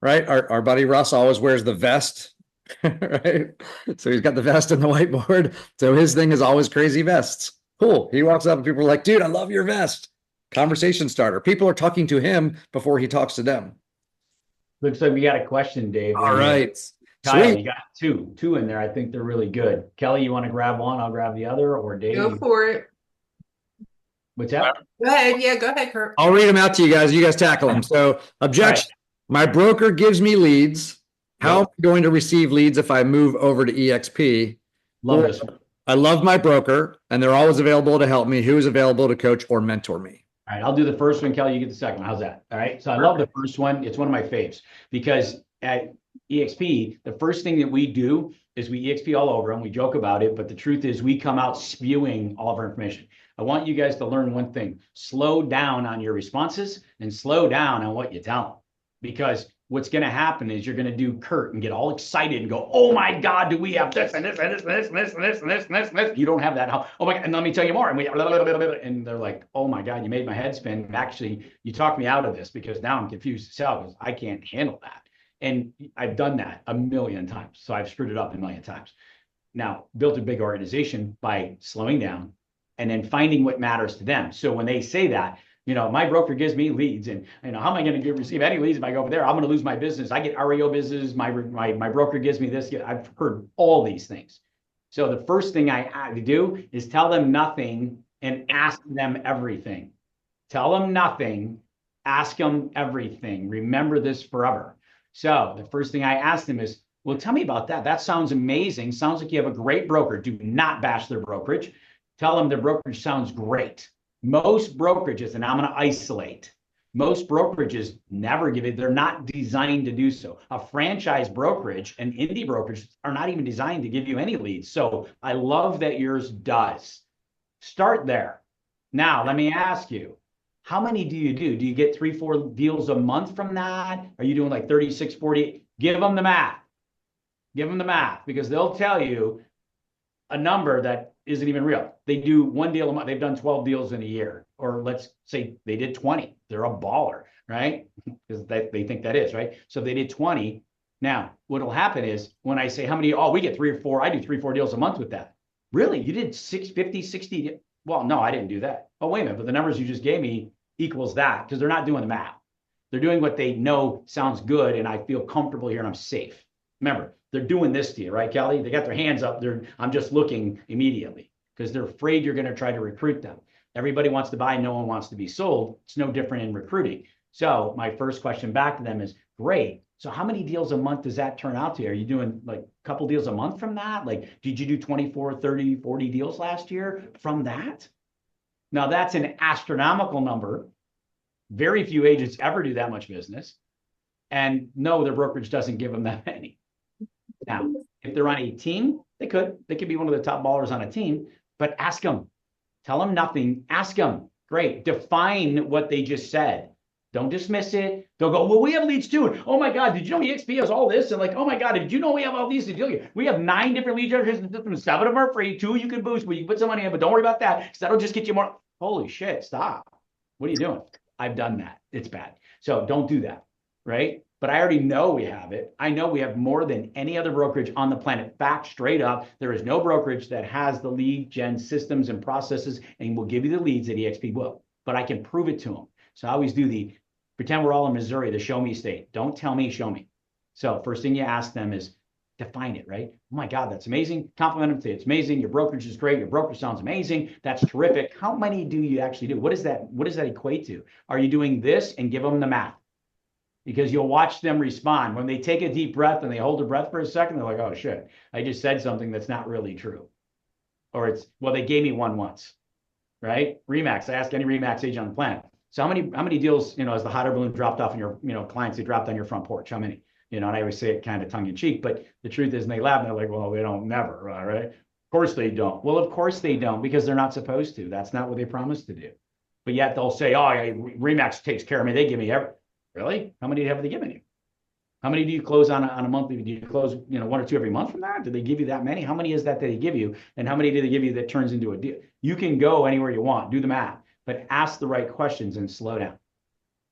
S1: right? Our buddy Russ always wears the vest, right? So he's got the vest and the whiteboard. So his thing is always crazy vests. Cool. He walks up and people are like, "Dude, I love your vest." Conversation starter. People are talking to him before he talks to them.
S2: Looks like we got a question, Dave.
S1: All right.
S2: Kyle,
S1: Sweet.
S2: you got two in there. I think they're really good. Kelley, you want to grab one? I'll grab the other, or Dave?
S3: Go for it.
S2: What's that?
S3: Go ahead. Yeah, go ahead, Curt.
S1: I'll read them out to you guys. You guys tackle them. So, objection. Right. My broker gives me leads. How am I going to receive leads if I move over to EXP?
S2: Love this one.
S1: I love my broker, and they're always available to help me. Who is available to coach or mentor me?
S2: All right, I'll do the first one. Kelley, you get the second one. How's that? All right. So I love the first one. It's one of my faves because at EXP, the first thing that we do is we EXP all over them. We joke about it, but the truth is we come out spewing all of our information. I want you guys to learn one thing: slow down on your responses and slow down on what you tell them, because what's going to happen is you're going to do Curt and get all excited and go, "Oh my God, do we have this and this and this and this and this and this and this and this and this?" You don't have that. Oh my God, and let me tell you more. And they're like, "Oh my God, you made my head spin. Actually, you talked me out of this because now I'm confused to sell because I can't handle that." And I've done that a million times. So I've screwed it up a million times. Now, built a big organization by slowing down and then finding what matters to them. So when they say that, my broker gives me leads, and how am I going to receive any leads if I go over there? I'm going to lose my business. I get REO business. My broker gives me this. I've heard all these things. So the first thing I have to do is tell them nothing and ask them everything. Tell them nothing, ask them everything. Remember this forever. So the first thing I ask them is, "Well, tell me about that. That sounds amazing. Sounds like you have a great broker." Do not bash their brokerage. Tell them their brokerage sounds great. Most brokerages, and I'm going to isolate, most brokerages never give it. They're not designed to do so. A franchise brokerage and indie brokerage are not even designed to give you any leads. So I love that yours does. Start there. Now, let me ask you, how many do you do? Do you get 3-4 deals a month from that? Are you doing like 36, 40? Give them the math. Give them the math, because they'll tell you a number that isn't even real. They do 1 deal a month. They've done 12 deals in a year, or let's say they did 20. They're a baller, right? Because they think that is, right? So if they did 20. Now, what'll happen is when I say how many, we get 3 or 4, I do 3-4 deals a month with that. Really? You did 50, 60? Well, no, I didn't do that. Oh, wait a minute. But the numbers you just gave me equals that, because they're not doing the math. They're doing what they know sounds good, and I feel comfortable here and I'm safe. Remember, they're doing this to you, right, Kelley? They got their hands up. I'm just looking immediately because they're afraid you're going to try to recruit them. Everybody wants to buy. No one wants to be sold. It's no different in recruiting. So my first question back to them is, great. So how many deals a month does that turn out to? Are you doing like a couple deals a month from that? Like, did you do 24, 30, 40 deals last year from that? Now that's an astronomical number. Very few agents ever do that much business. And no, their brokerage doesn't give them that many. Now, if they're on a team, they could be one of the top ballers on a team, but ask them. Tell them nothing. Ask them. Great. Define what they just said. Don't dismiss it. They'll go, "Well, we have leads too. Oh my God, did you know EXP has all this?" And like, "Oh my God, did you know we have all these? We have 9 different lead generation systems. 7 of them are free. 2 you can boost, but you can put some money in, but don't worry about that because that'll just get you more." Holy shit, stop. What are you doing? I've done that. It's bad. So don't do that, right? But I already know we have it. I know we have more than any other brokerage on the planet. Fact, straight up, there is no brokerage that has the lead gen systems and processes and will give you the leads that EXP will. But I can prove it to them. So I always do the pretend we're all in Missouri, the show me state. Don't tell me, show me. So first thing you ask them is define it, right? Oh my God, that's amazing. Compliment them, say it's amazing. Your brokerage is great. Your broker sounds amazing. That's terrific. How many do you actually do? What does that equate to? Are you doing this? And give them the math. Because you'll watch them respond. When they take a deep breath and they hold their breath for a second, they're like, oh shit, I just said something that's not really true. Or it's, well, they gave me one once, right? Remax, I ask any Remax agent on the planet. So how many deals, as the hot air balloon dropped off on your, clients, they dropped on your front porch? How many? And I always say it kind of tongue in cheek, but the truth is, and they laugh and they're like, well, they don't never, right? Of course they don't. Well, of course they don't, because they're not supposed to. That's not what they promised to do. But yet they'll say, oh, Remax takes care of me. They give me everything. Really? How many have they given you? How many do you close on a monthly? Do you close, one or two every month from that? Do they give you that many? How many is that they give you? And how many do they give you that turns into a deal? You can go anywhere you want, do the math, but ask the right questions and slow down.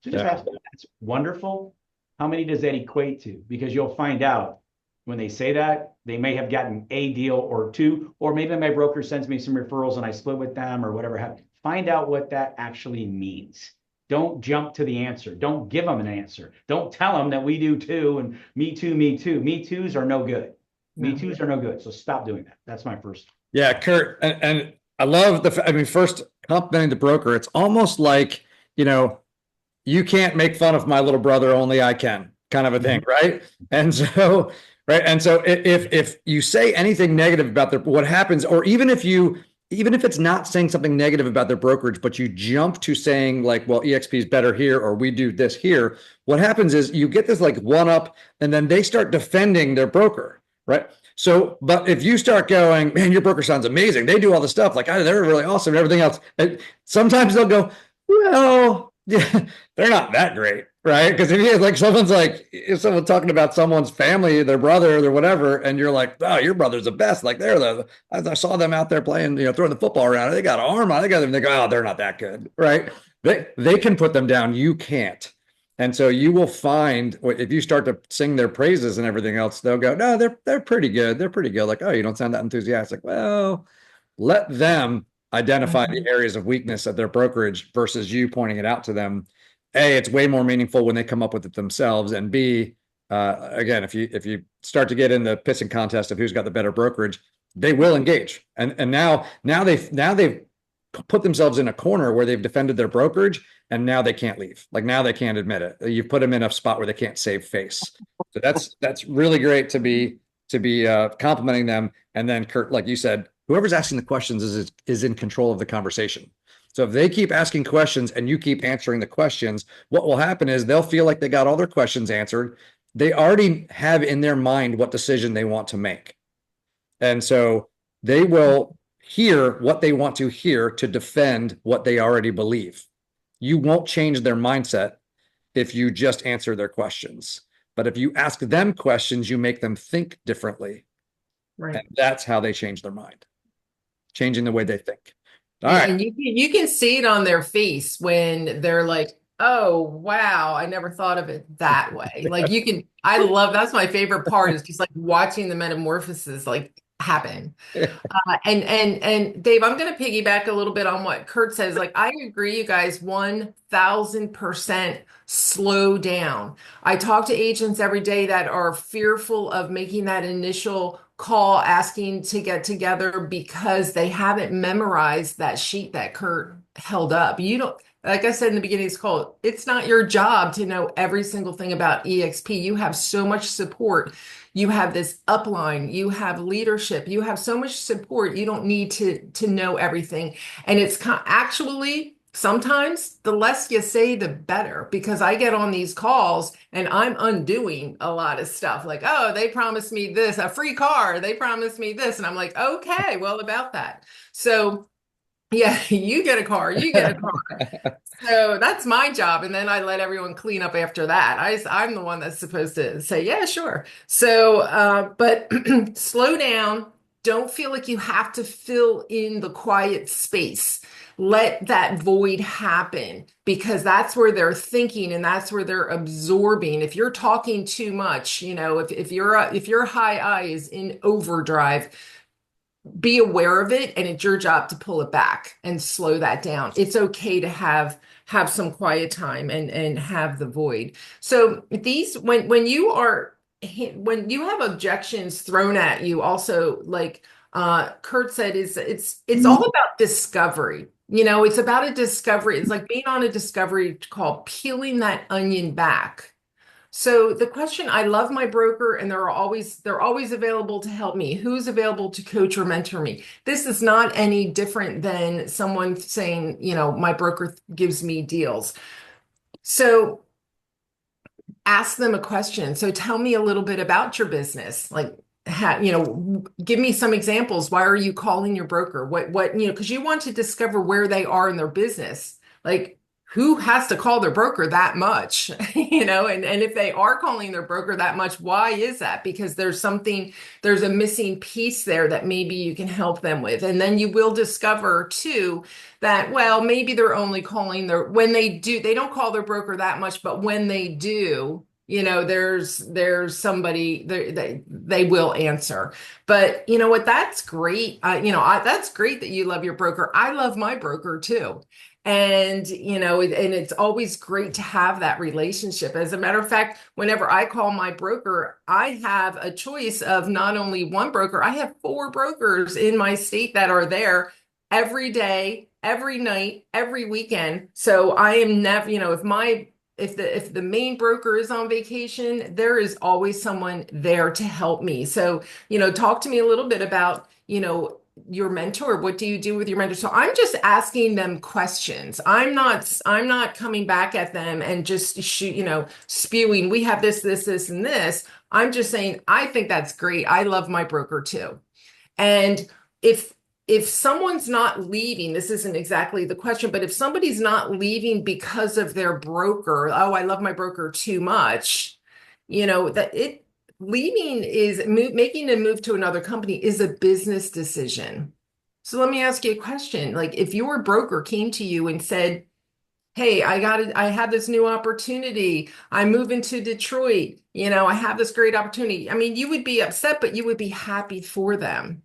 S2: So just ask, that's wonderful. How many does that equate to? Because you'll find out when they say that, they may have gotten a deal or two, or maybe my broker sends me some referrals and I split with them or whatever. Find out what that actually means. Don't jump to the answer. Don't give them an answer. Don't tell them that we do too, and me too, me too. Me too's are no good. Me too's are no good. So stop doing that. That's my first.
S1: Yeah, Curt. And I love first complimenting the broker. It's almost like, you can't make fun of my little brother, only I can, kind of a thing, right? And so, if you say anything negative about what happens, or even if it's not saying something negative about their brokerage, but you jump to saying like, well, EXP is better here, or we do this here, what happens is you get this like one up, and then they start defending their broker, right? So, but if you start going, man, your broker sounds amazing, they do all the stuff, like, they're really awesome and everything else, and sometimes they'll go, well, yeah, they're not that great, right? Because if someone's talking about someone's family, their brother, or whatever, and you're like, oh, your brother's the best. Like I saw them out there playing, throwing the football around. They got an arm on. They got them. They go, oh, they're not that good, right? They can put them down. You can't. And so you will find if you start to sing their praises and everything else, they'll go, no, they're pretty good. They're pretty good. Like, oh, you don't sound that enthusiastic. Well, let them identify the areas of weakness of their brokerage versus you pointing it out to them. A, it's way more meaningful when they come up with it themselves. And B, again, if you start to get in the pissing contest of who's got the better brokerage, they will engage. And now they've put themselves in a corner where they've defended their brokerage, and now they can't leave. Like now they can't admit it. You've put them in a spot where they can't save face. So that's really great to be complimenting them. And then Curt, like you said, whoever's asking the questions is in control of the conversation. So if they keep asking questions and you keep answering the questions, what will happen is they'll feel like they got all their questions answered. They already have in their mind what decision they want to make. And so they will hear what they want to hear to defend what they already believe. You won't change their mindset if you just answer their questions. But if you ask them questions, you make them think differently. Right. And that's how they change their mind. Changing the way they think. All right.
S3: And you can see it on their face when they're like, oh, wow, I never thought of it that way. Like that's my favorite part is just like watching the metamorphosis like happen. And Dave, I'm going to piggyback a little bit on what Curt says. Like, I agree, you guys, 1000% slow down. I talk to agents every day that are fearful of making that initial call asking to get together because they haven't memorized that sheet that Curt held up. You don't, like I said in the beginning of this call, it's not your job to know every single thing about EXP. You have so much support. You have this upline, you have leadership, you have so much support. You don't need to know everything. And it's actually sometimes the less you say, the better, because I get on these calls and I'm undoing a lot of stuff like, oh, they promised me this, a free car. They promised me this. And I'm like, okay, well, about that. So yeah, you get a car, you get a car. So that's my job. And then I let everyone clean up after that. I'm the one that's supposed to say, yeah, sure. So, but slow down. Don't feel like you have to fill in the quiet space. let that void happen, because that's where they're thinking and that's where they're absorbing. If you're talking too much, if your high I is in overdrive, be aware of it, and it's your job to pull it back and slow that down. It's okay to have some quiet time and have the void. So these, when you have objections thrown at you, also, like Curt said, is it's all about discovery. It's about a discovery. It's like being on a discovery call, peeling that onion back. So the question, I love my broker and they're always available to help me. Who's available to coach or mentor me? This is not any different than someone saying, my broker gives me deals. So ask them a question. So tell me a little bit about your business. Like, give me some examples. Why are you calling your broker? Because you want to discover where they are in their business. Like, who has to call their broker that much? And if they are calling their broker that much, why is that? Because there's a missing piece there that maybe you can help them with. And then you will discover too that, well, maybe they're only calling when they don't call their broker that much, but when they do, there's somebody they will answer. But you know what? That's great. That's great that you love your broker. I love my broker too. And, and it's always great to have that relationship. As a matter of fact, whenever I call my broker, I have a choice of not only one broker, I have 4 brokers in my state that are there every day, every night, every weekend. So I am never, if the main broker is on vacation, there is always someone there to help me. So, talk to me a little bit about, your mentor. What do you do with your mentor? So I'm just asking them questions. I'm not coming back at them and just spewing, we have this, and this. I'm just saying, I think that's great. I love my broker too. And if someone's not leaving, this isn't exactly the question, but if somebody's not leaving because of their broker, oh, I love my broker too much, leaving is making a move to another company is a business decision. So let me ask you a question. Like, if your broker came to you and said, hey, I have this new opportunity. I'm moving to Detroit. I have this great opportunity. I mean, you would be upset, but you would be happy for them.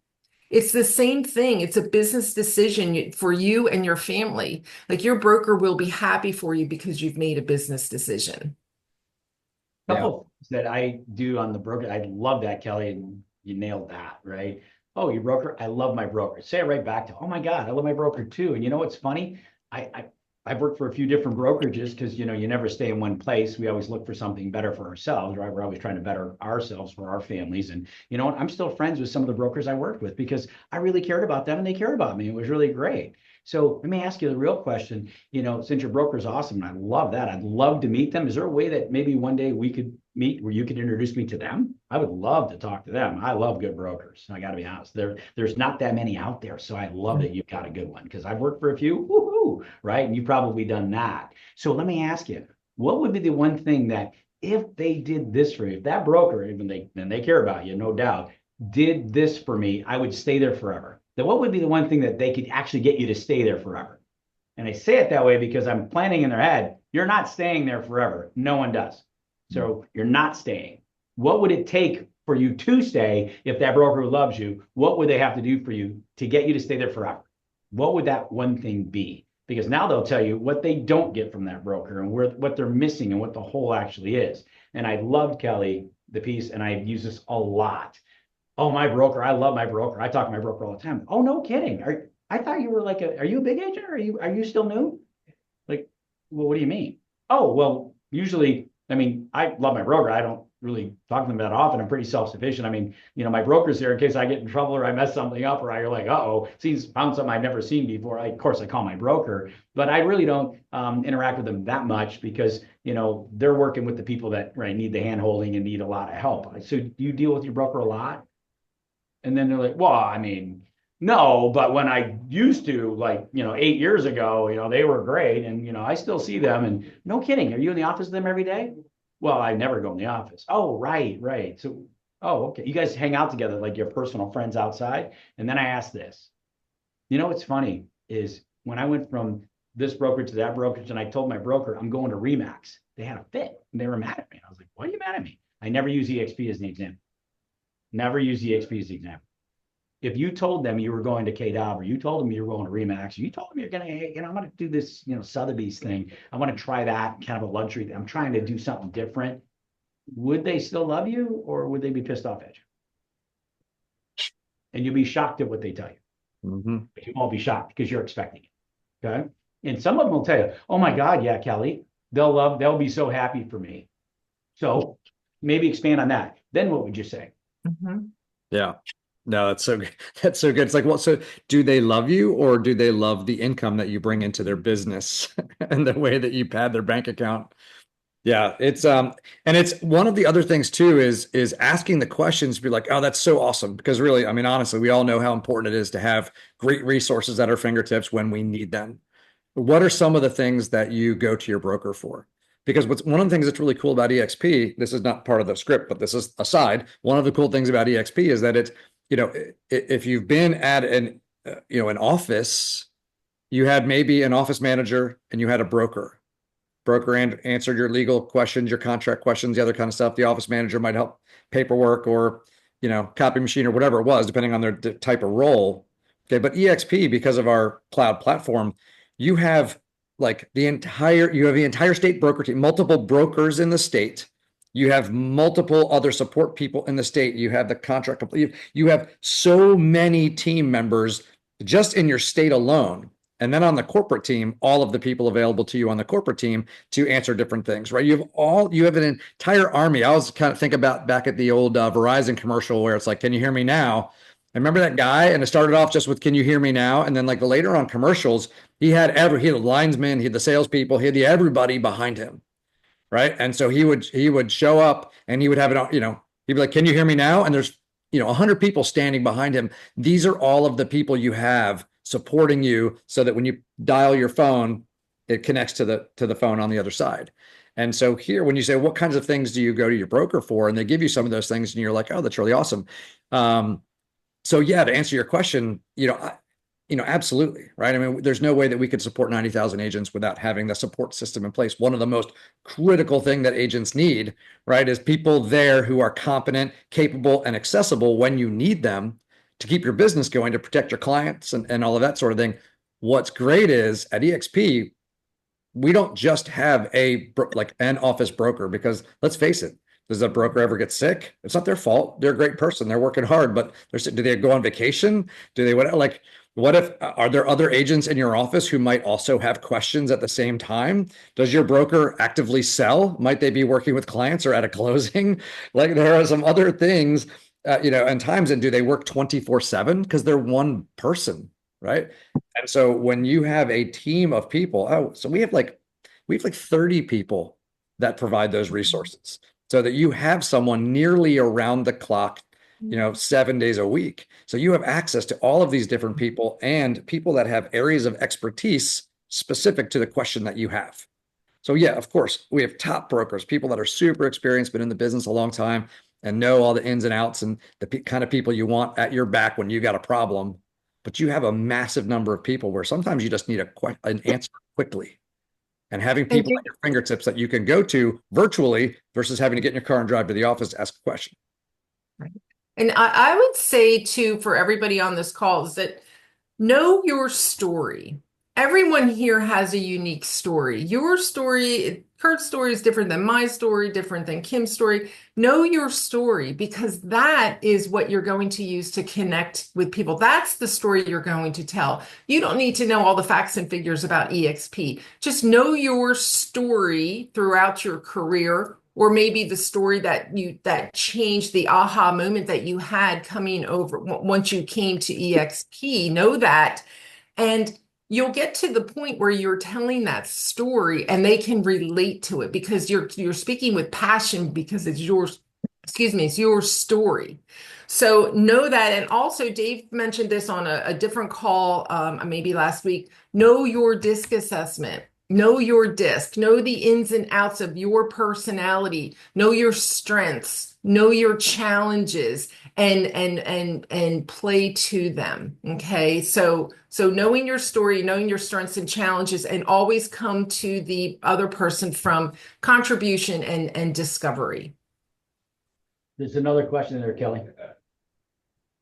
S3: It's the same thing. It's a business decision for you and your family. Like, your broker will be happy for you because you've made a business decision.
S2: Couple that I do on the broker. I love that, Kelley, and you nailed that, right? Oh, your broker? I love my broker. Say it right back to, oh my God, I love my broker too. And you know what's funny? I've worked for a few different brokerages because, you never stay in one place. We always look for something better for ourselves, right? We're always trying to better ourselves for our families. And you know what? I'm still friends with some of the brokers I worked with because I really cared about them and they cared about me. It was really great. So let me ask you the real question, since your broker is awesome, and I love that, I'd love to meet them. Is there a way that maybe one day we could meet where you could introduce me to them? I would love to talk to them. I love good brokers. I got to be honest. There's not that many out there. So I love that you've got a good one because I've worked for a few, woohoo, right? And you've probably done that. So let me ask you, what would be the one thing that if they did this for you, if that broker, even they care about you, no doubt, did this for me, I would stay there forever. Then what would be the one thing that they could actually get you to stay there forever? And I say it that way because I'm planning in their head, you're not staying there forever. No one does. So you're not staying. What would it take for you to stay if that broker loves you? What would they have to do for you to get you to stay there forever? What would that one thing be? Because now they'll tell you what they don't get from that broker and what they're missing and what the whole actually is. And I loved, Kelley, the piece, and I use this a lot. Oh, my broker. I love my broker. I talk to my broker all the time. Oh, no kidding. I thought you were are you a big agent or are you still new? Like, well, what do you mean? Oh, well, usually, I love my broker. I don't really talk to them that often. I'm pretty self-sufficient. My broker's there in case I get in trouble or I mess something up or you're like, uh-oh, found something I've never seen before. Of course, I call my broker, but I really don't interact with them that much because, they're working with the people that need the hand-holding and need a lot of help. So do you deal with your broker a lot? And then they're like, well, no, but when I used to, 8 years ago, they were great. And, I still see them. And no kidding. Are you in the office with them every day? Well, I never go in the office. Oh, right. So, okay. You guys hang out together like your personal friends outside. And then I asked this. What's funny is When I went from this brokerage to that brokerage and I told my broker I'm going to Remax, they had a fit and they were mad at me. I was like, why are you mad at me? I never use EXP as an example. Never use EXP as an example. If you told them you were going to KDOB, or you told them you were going to Remax, or you told them you're going to, I'm going to do this, Sotheby's thing. I want to try that kind of a luxury thing. I'm trying to do something different. Would they still love you, or would they be pissed off at you? And you'll be shocked at what they tell you. But you won't be shocked because you're expecting it. Okay. And some of them will tell you, oh my God, yeah, Kelley, they'll be so happy for me. So maybe expand on that. Then what would you say?
S1: Yeah. No, that's so good. That's so good. It's like, well, so do they love you, or do they love the income that you bring into their business and the way that you pad their bank account? Yeah, it's and it's one of the other things too is asking the questions, be like, oh, that's so awesome. Because really, I mean, honestly, we all know how important it is to have great resources at our fingertips when we need them. What are some of the things that you go to your broker for? Because one of the things that's really cool about EXP, this is not part of the script, but this is aside. One of the cool things about EXP is that it's, if you've been at an office, you had maybe an office manager and you had a broker. Broker answered your legal questions, your contract questions, the other kind of stuff. The office manager might help paperwork or, copy machine or whatever it was, depending on their type of role. Okay. But EXP, because of our cloud platform, you have the entire state broker team, multiple brokers in the state. You have multiple other support people in the state. You have the contract. You have so many team members just in your state alone. And then on the corporate team, all of the people available to you on the corporate team to answer different things, right? You have an entire army. I was kind of think about back at the old Verizon commercial where it's like, can you hear me now? I remember that guy, and it started off just with, can you hear me now? And then the later on commercials, he had the linesmen, he had the salespeople, he had everybody behind him. Right. And so he would show up and he would have it, he'd be like, can you hear me now? And there's, 100 people standing behind him. These are all of the people you have supporting you so that when you dial your phone, it connects to the phone on the other side. And so here, when you say, what kinds of things do you go to your broker for? And they give you some of those things and you're like, oh, that's really awesome. So yeah, to answer your question, absolutely. Right. I mean, there's no way that we could support 90,000 agents without having the support system in place. One of the most critical thing that agents need, right, is people there who are competent, capable, and accessible when you need them to keep your business going, to protect your clients and all of that sort of thing. What's great is at EXP, we don't just have an office broker, because let's face it, does a broker ever get sick? It's not their fault. They're a great person. They're working hard, but do they go on vacation? Do they what if, are there other agents in your office who might also have questions at the same time? Does your broker actively sell? Might they be working with clients or at a closing? There are some other things, and times, and do they work 24/7? Because they're one person, right? And so when you have a team of people, so we have 30 people that provide those resources so that you have someone nearly around the clock, 7 days a week. So you have access to all of these different people and people that have areas of expertise specific to the question that you have. So yeah, of course, we have top brokers, people that are super experienced, been in the business a long time and know all the ins and outs and the kind of people you want at your back when you got a problem. But you have a massive number of people where sometimes you just need an answer quickly. And having people at your fingertips that you can go to virtually versus having to get in your car and drive to the office to ask a question.
S3: Right. And I would say too, for everybody on this call, is that know your story. Everyone here has a unique story. Your story, Curt's story is different than my story, different than Kim's story. Know your story, because that is what you're going to use to connect with people. That's the story you're going to tell. You don't need to know all the facts and figures about EXP. Just know your story throughout your career, or maybe the story that changed, the aha moment that you had coming over once you came to EXP. Know that, and you'll get to the point where you're telling that story and they can relate to it because you're speaking with passion, because it's it's your story. So know that. And also Dave mentioned this on a different call, maybe last week. Know your DISC assessment. Know your DISC, know the ins and outs of your personality, know your strengths, know your challenges, and play to them. Okay. So knowing your story, knowing your strengths and challenges, and always come to the other person from contribution and discovery.
S2: There's another question there, Kelley.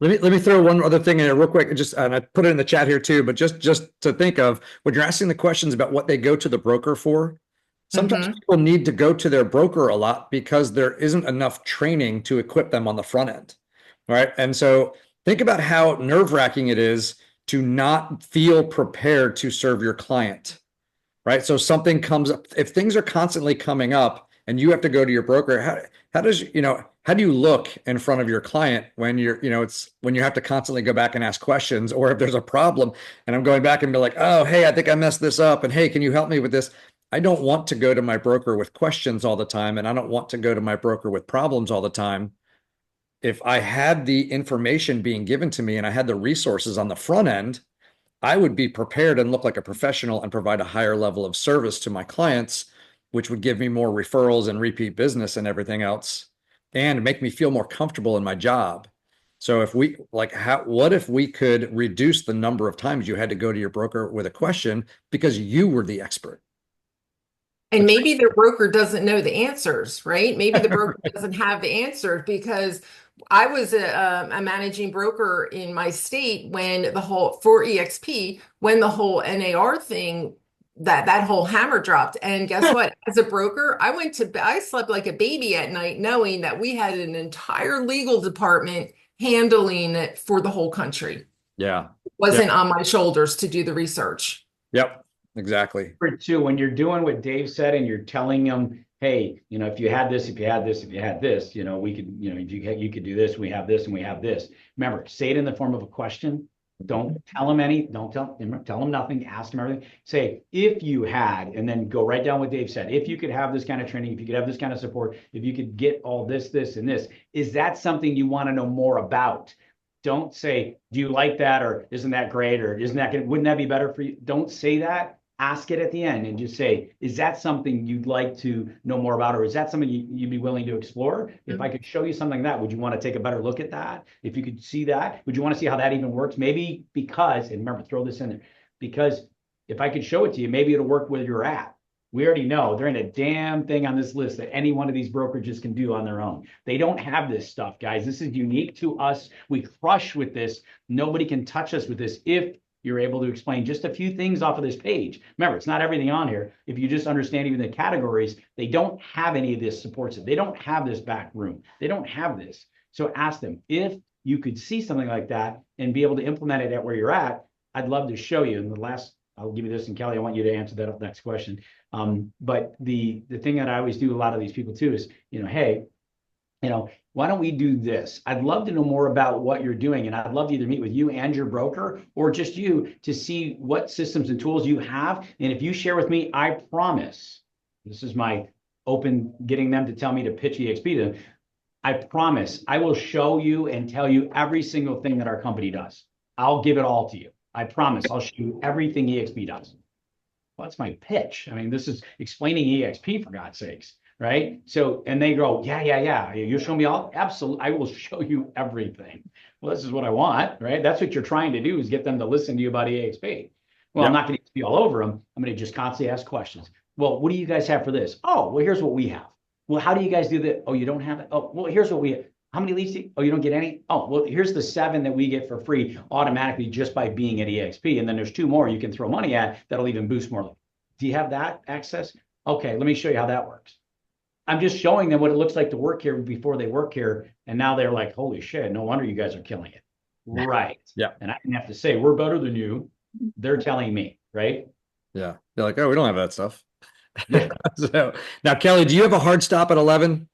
S1: Let me throw one other thing in there real quick. And I put it in the chat here too, but just to think of when you're asking the questions about what they go to the broker for, sometimes people need to go to their broker a lot because there isn't enough training to equip them on the front end. Right. And so think about how nerve-wracking it is to not feel prepared to serve your client. Right. So something comes up, if things are constantly coming up and you have to go to your broker, how do you look in front of your client when it's when you have to constantly go back and ask questions, or if there's a problem and I'm going back and be like, oh, hey, I think I messed this up. And hey, can you help me with this? I don't want to go to my broker with questions all the time. And I don't want to go to my broker with problems all the time. If I had the information being given to me and I had the resources on the front end, I would be prepared and look like a professional and provide a higher level of service to my clients, which would give me more referrals and repeat business and everything else, and make me feel more comfortable in my job. So if we what if we could reduce the number of times you had to go to your broker with a question because you were the expert?
S3: And maybe the broker doesn't know the answers, right? Maybe the broker doesn't have the answers, because I was a managing broker in my state when for EXP, when the whole NAR thing, that whole hammer dropped. And guess what? As a broker, I slept like a baby at night, knowing that we had an entire legal department handling it for the whole country.
S1: Yeah.
S3: It wasn't on my shoulders to do the research.
S1: Yep. Exactly.
S2: Too, when you're doing what Dave said and you're telling them, hey, if you had this, if you had this, if you had this, we could, you could do this, we have this, and we have this. Remember, say it in the form of a question. Don't tell them don't tell them nothing, ask them everything. Say, if you had, and then go right down what Dave said. If you could have this kind of training, if you could have this kind of support, if you could get all this, this, and this, is that something you want to know more about? Don't say, do you like that? Or isn't that great? Or wouldn't that be better for you? Don't say that. Ask it at the end and just say, is that something you'd like to know more about? Or is that something you'd be willing to explore? If I could show you something like that, would you want to take a better look at that? If you could see that, would you want to see how that even works? Maybe because, and remember, throw this in there, because if I could show it to you, maybe it'll work where you're at. We already know there ain't a damn thing on this list that any one of these brokerages can do on their own. They don't have this stuff, guys. This is unique to us. We crush with this. Nobody can touch us with this if you're able to explain just a few things off of this page. Remember, it's not everything on here. If you just understand even the categories, they don't have any of this supports it. They don't have this back room. They don't have this. So ask them, if you could see something like that and be able to implement it at where you're at, I'd love to show you. And I'll give you this, and Kelley, I want you to answer that next question. But the thing that I always do a lot of these people too is, hey, why don't we do this? I'd love to know more about what you're doing. And I'd love to either meet with you and your broker, or just you, to see what systems and tools you have. And if you share with me, I promise, this is my open, getting them to tell me to pitch EXP to them. I promise I will show you and tell you every single thing that our company does. I'll give it all to you. I promise I'll show you everything EXP does. Well, that's my pitch. I mean, this is explaining EXP, for God's sakes. Right. So, and they go, yeah. You show me all. Absolutely. I will show you everything. Well, this is what I want. Right. That's what you're trying to do, is get them to listen to you about EXP. Well, I'm not going to be all over them. I'm going to just constantly ask questions. Well, what do you guys have for this? Oh, well, here's what we have. Well, how do you guys do that? Oh, you don't have it. Oh, well, here's what we have. How many leads do you? Oh, you don't get any? Oh, well, here's the 7 that we get for free automatically just by being at EXP. And then there's 2 more you can throw money at that'll even boost more. Do you have that access? Okay, let me show you how that works. I'm just showing them what it looks like to work here before they work here. And now they're like, holy shit, no wonder you guys are killing it. Right.
S1: Yeah.
S2: And I didn't have to say, we're better than you. They're telling me, right?
S1: Yeah. They're like, oh, we don't have that stuff. So now, Kelley, do you have a hard stop at 11?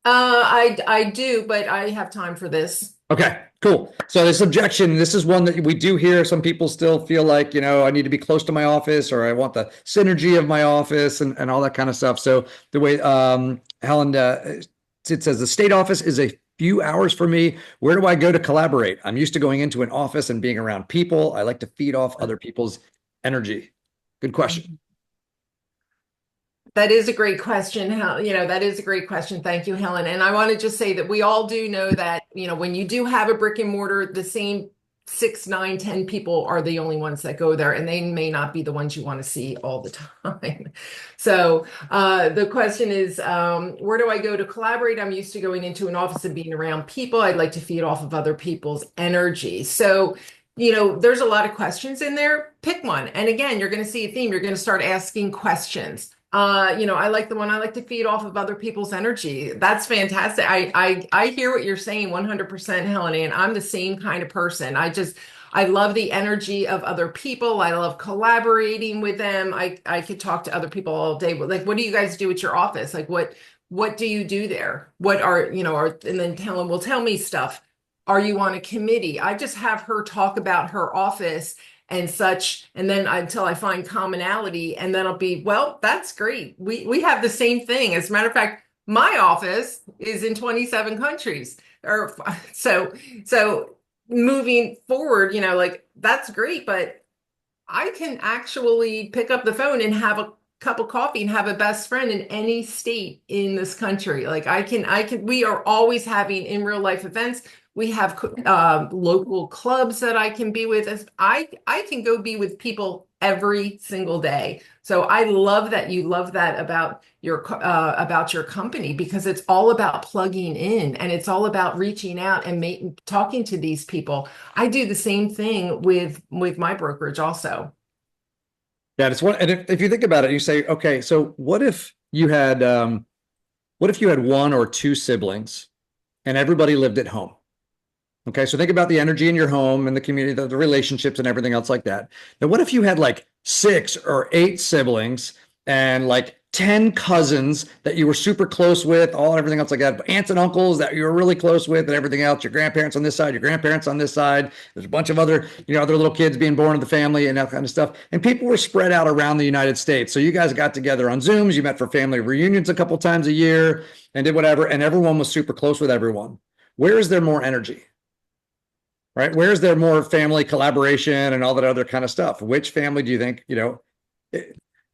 S3: I do, but I have time for this.
S1: Okay, cool. So this objection, this is one that we do hear. Some people still feel like, I need to be close to my office, or I want the synergy of my office and all that kind of stuff. So the way Helen, it says the state office is a few hours for me. Where do I go to collaborate? I'm used to going into an office and being around people. I like to feed off other people's energy. Good question.
S3: That is a great question. That is a great question. Thank you, Helen. And I want to just say that we all do know that, when you do have a brick and mortar, the same 6, 9, 10 people are the only ones that go there, and they may not be the ones you want to see all the time. So the question is, where do I go to collaborate? I'm used to going into an office and being around people. I'd like to feed off of other people's energy. So there's a lot of questions in there. Pick one. And again, you're going to see a theme. You're going to start asking questions. I like the one I like to feed off of other people's energy. That's fantastic. I hear what you're saying 100%, Helen, and I'm the same kind of person. I love the energy of other people. I love collaborating with them. I could talk to other people all day. Like, what do you guys do at your office? Like, what do you do there? What and then Helen will tell me stuff. Are you on a committee? I just have her talk about her office and such, and then until I find commonality, and then I'll be, well, that's great. We have the same thing. As a matter of fact, my office is in 27 countries. So moving forward, like, that's great, but I can actually pick up the phone and have a cup of coffee and have a best friend in any state in this country. Like, we are always having in real life events. We have local clubs that I can be with. I can go be with people every single day. So I love that you love that about your company, because it's all about plugging in, and it's all about reaching out and talking to these people. I do the same thing with my brokerage also.
S1: Yeah, it's one. And if you think about it, you say, okay, so what if you had one or two siblings, and everybody lived at home? Okay, so think about the energy in your home and the community, the relationships and everything else like that. Now, what if you had like 6 or 8 siblings and like 10 cousins that you were super close with, all and everything else like that, aunts and uncles that you were really close with and everything else, your grandparents on this side, your grandparents on this side, there's a bunch of other, other little kids being born in the family and that kind of stuff. And people were spread out around the United States. So you guys got together on Zooms, you met for family reunions a couple times a year and did whatever, and everyone was super close with everyone. Where is there more energy? Right? Where is there more family collaboration and all that other kind of stuff? Which family do you think,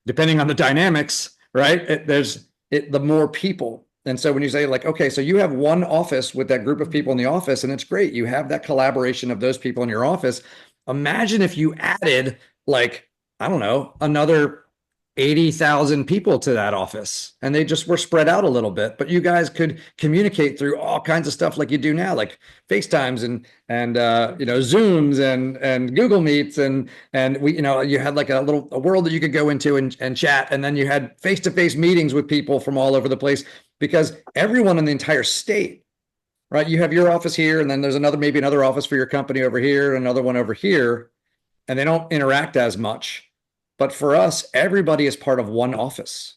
S1: depending on the dynamics, right? The more people. And so when you say like, okay, so you have one office with that group of people in the office, and it's great. You have that collaboration of those people in your office. Imagine if you added like, I don't know, another 80,000 people to that office, and they just were spread out a little bit, but you guys could communicate through all kinds of stuff like you do now, like FaceTimes and Zooms and Google Meets, and you had like a world that you could go into and chat, and then you had face-to-face meetings with people from all over the place, because everyone in the entire state, right? You have your office here, and then there's maybe another office for your company over here, and another one over here, and they don't interact as much. But for us, everybody is part of one office.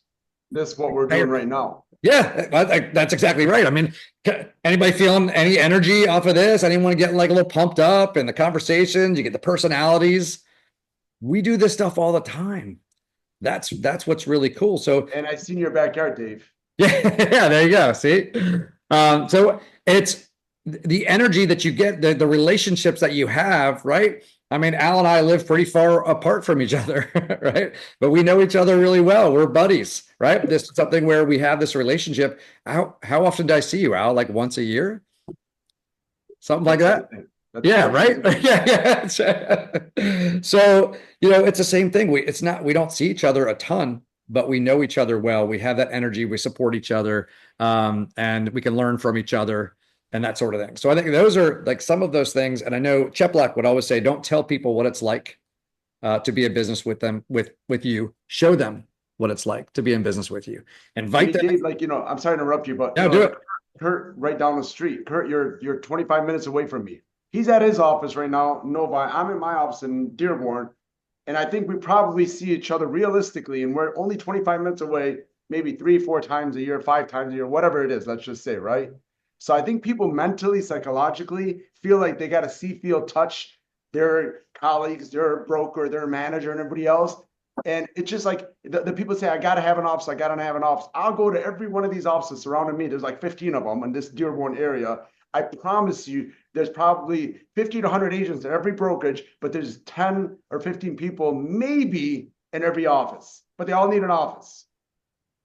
S4: This is what we're doing right now.
S1: Yeah, that's exactly right. I mean, anybody feeling any energy off of this? Anyone getting like a little pumped up in the conversations? You get the personalities. We do this stuff all the time. That's what's really cool. So,
S4: and I've seen your backyard, Dave.
S1: Yeah, there you go. See, so it's the energy that you get, the relationships that you have, right? I mean, Al and I live pretty far apart from each other, right? But we know each other really well. We're buddies, right? This is something where we have this relationship. How often do I see you, Al? Like once a year? Something like that? Yeah, right? Yeah. So, it's the same thing. We don't see each other a ton, but we know each other well. We have that energy. We support each other, and we can learn from each other. And that sort of thing. So I think those are like some of those things. And I know Cheplak would always say, don't tell people what it's like to be in business with them, with you. Show them what it's like to be in business with you. Invite them.
S4: Dave, I'm sorry to interrupt you, but
S1: no, do it.
S4: Curt, right down the street. Curt, you're 25 minutes away from me. He's at his office right now, Novi. I'm in my office in Dearborn. And I think we probably see each other realistically, and we're only 25 minutes away, maybe 3-4 times a year, 5 times a year, whatever it is, let's just say, right? So I think people mentally, psychologically feel like they got to see, feel, touch their colleagues, their broker, their manager, and everybody else. And it's just like the people say, I got to have an office. I got to have an office. I'll go to every one of these offices surrounding me. There's like 15 of them in this Dearborn area. I promise you, there's probably 50 to 100 agents in every brokerage, but there's 10 or 15 people maybe in every office, but they all need an office.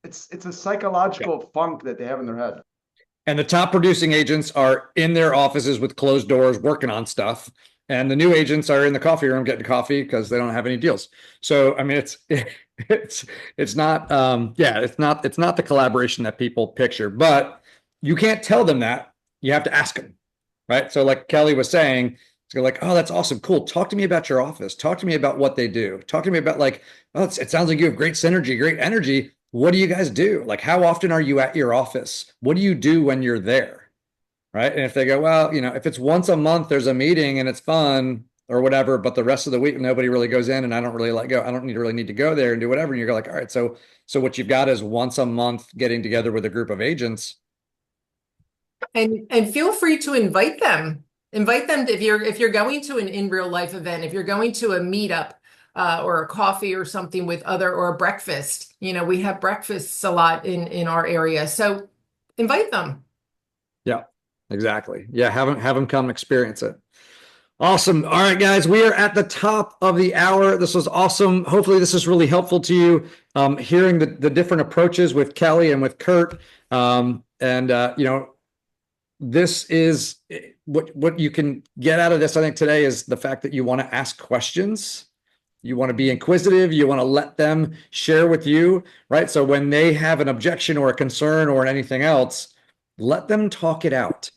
S4: it's a psychological funk that they have in their head.
S1: And the top producing agents are in their offices with closed doors working on stuff. And the new agents are in the coffee room getting coffee because they don't have any deals. So, I mean, it's not, it's not the collaboration that people picture, but you can't tell them that. You have to ask them, right? So like Kelley was saying, it's like, oh, that's awesome. Cool. Talk to me about your office. Talk to me about what they do. Talk to me about like, oh, it sounds like you have great synergy, great energy. What do you guys do? Like, how often are you at your office? What do you do when you're there? Right. And if they go, well, if it's once a month, there's a meeting and it's fun or whatever, but the rest of the week, nobody really goes in and I don't really go. I don't really need to go there and do whatever. And you're like, all right, so what you've got is once a month getting together with a group of agents.
S3: And feel free to invite them. Invite them if you're going to an in real life event, if you're going to a meetup or a coffee or something with or a breakfast. We have breakfasts a lot in our area. So invite them.
S1: Yeah, exactly. Yeah, have them come experience it. Awesome. All right, guys, we are at the top of the hour. This was awesome. Hopefully this is really helpful to you, hearing the different approaches with Kelley and with Curt. This is what you can get out of this, I think, today is the fact that you want to ask questions. You want to be inquisitive. You want to let them share with you, right? So when they have an objection or a concern or anything else, let them talk it out.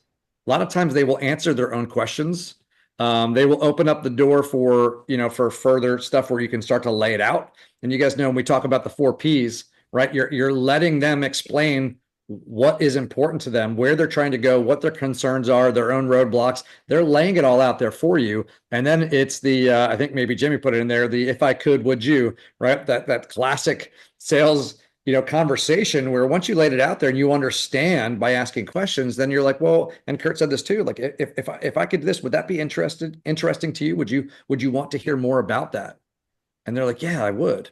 S1: A lot of times they will answer their own questions. They will open up the door for further stuff where you can start to lay it out. And you guys know when we talk about the 4 Ps, right? You're letting them explain what is important to them, where they're trying to go, what their concerns are, their own roadblocks. They're laying it all out there for you. And then it's the, I think maybe Jimmy put it in there, the if I could, would you, right? That classic sales, conversation where once you laid it out there and you understand by asking questions, then you're like, well, and Curt said this too, like if I could do this, would that be interesting to you? Would you want to hear more about that? And they're like, yeah, I would.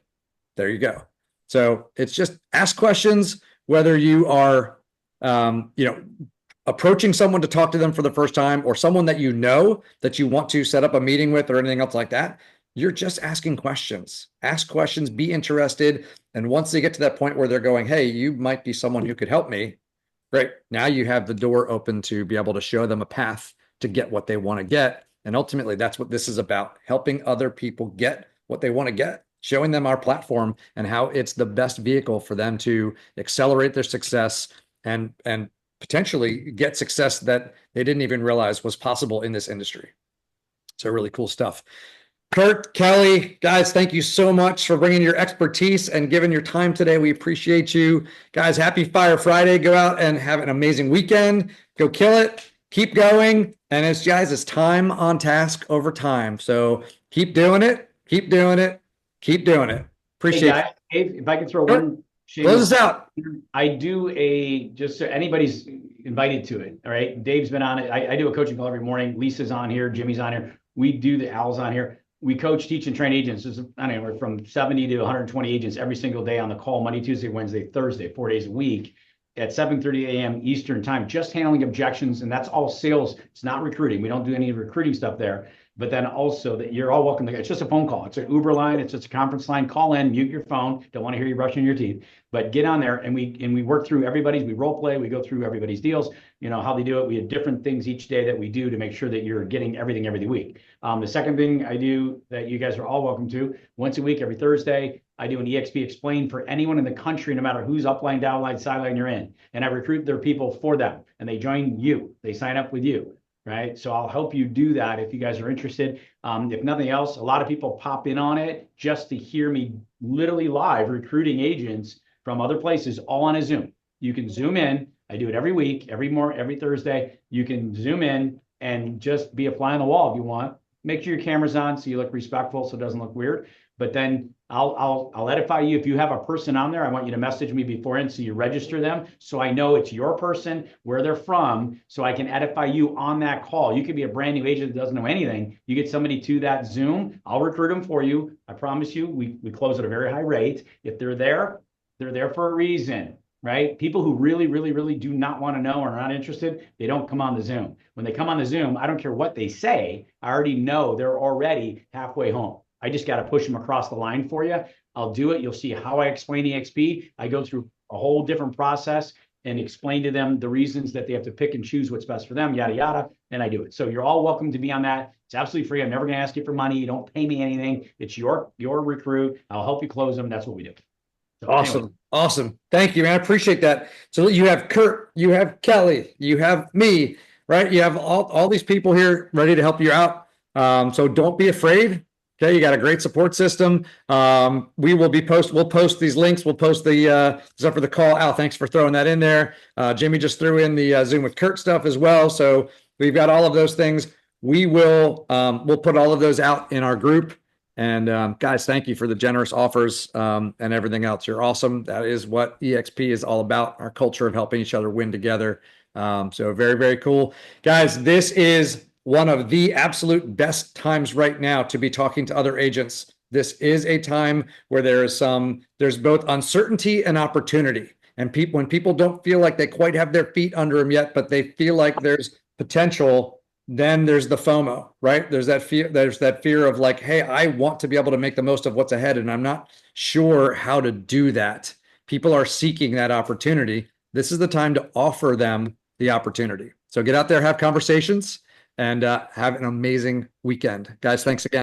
S1: There you go. So it's just ask questions, whether you are, approaching someone to talk to them for the first time or someone that that you want to set up a meeting with or anything else like that. You're just asking questions. Ask questions, be interested. And once they get to that point where they're going, hey, you might be someone who could help me. Great. Now you have the door open to be able to show them a path to get what they want to get. And ultimately, that's what this is about, helping other people get what they want to get, showing them our platform and how it's the best vehicle for them to accelerate their success and potentially get success that they didn't even realize was possible in this industry. So really cool stuff. Curt, Kelley, guys, thank you so much for bringing your expertise and giving your time today. We appreciate you. Guys, happy FYR Friday. Go out and have an amazing weekend. Go kill it. Keep going. And it's time on task over time. So keep doing it. Keep doing it. Keep doing it. Appreciate it.
S2: Dave, if I can throw one.
S1: Close us out.
S2: I do just so anybody's invited to it. All right. Dave's been on it. I do a coaching call every morning. Lisa's on here. Jimmy's on here. We do the Al's on here. We coach, teach, and train agents. We're from 70 to 120 agents every single day on the call, Monday, Tuesday, Wednesday, Thursday, 4 days a week at 7:30 a.m. Eastern time, just handling objections. And that's all sales. It's not recruiting. We don't do any recruiting stuff there. But then also that you're all welcome to, it's just a phone call. It's an Uber line. It's just a conference line. Call in, mute your phone. Don't want to hear you brushing your teeth, but get on there and we work through we role play. We go through everybody's deals, how they do it. We have different things each day that we do to make sure that you're getting everything every week. The second thing I do that you guys are all welcome to, once a week, every Thursday, I do an EXP Explain for anyone in the country, no matter who's upline, downline, sideline you're in. And I recruit their people for them and they join you. They sign up with you. Right. So I'll help you do that if you guys are interested. If nothing else, a lot of people pop in on it just to hear me literally live recruiting agents from other places, all on a Zoom. You can Zoom in. I do it every week, every Thursday. You can Zoom in and just be a fly on the wall if you want. Make sure your camera's on so you look respectful so it doesn't look weird. But then I'll edify you. If you have a person on there, I want you to message me beforehand so you register them so I know it's your person, where they're from, so I can edify you on that call. You could be a brand new agent that doesn't know anything. You get somebody to that Zoom, I'll recruit them for you. I promise you, we close at a very high rate. If they're there for a reason, right? People who really, really, really do not want to know or are not interested, they don't come on the Zoom. When they come on the Zoom, I don't care what they say. I already know they're already halfway home. I just got to push them across the line for you. I'll do it. You'll see how I explain EXP. I go through a whole different process and explain to them the reasons that they have to pick and choose what's best for them, yada, yada. And I do it. So you're all welcome to be on that. It's absolutely free. I'm never going to ask you for money. You don't pay me anything. It's your recruit. I'll help you close them. That's what we do. So
S1: Awesome.
S2: anyway.
S1: Awesome. Thank you, man. I appreciate that. So you have Curt, you have Kelley, you have me, right? You have all these people here ready to help you out. So don't be afraid. Okay. You got a great support system. We'll post these links. We'll post the stuff for the call. Al, thanks for throwing that in there. Jimmy just threw in the Zoom with Curt stuff as well. So we've got all of those things. We'll put all of those out in our group. And guys, thank you for the generous offers and everything else. You're awesome. That is what EXP is all about, our culture of helping each other win together. So very, very cool. Guys, this is one of the absolute best times right now to be talking to other agents. This is a time where there's both uncertainty and opportunity. And when people don't feel like they quite have their feet under them yet, but they feel like there's potential, then there's the FOMO, right? There's that fear of like, hey, I want to be able to make the most of what's ahead, and I'm not sure how to do that. People are seeking that opportunity. This is the time to offer them the opportunity. So get out there, have conversations, and have an amazing weekend. Guys, thanks again.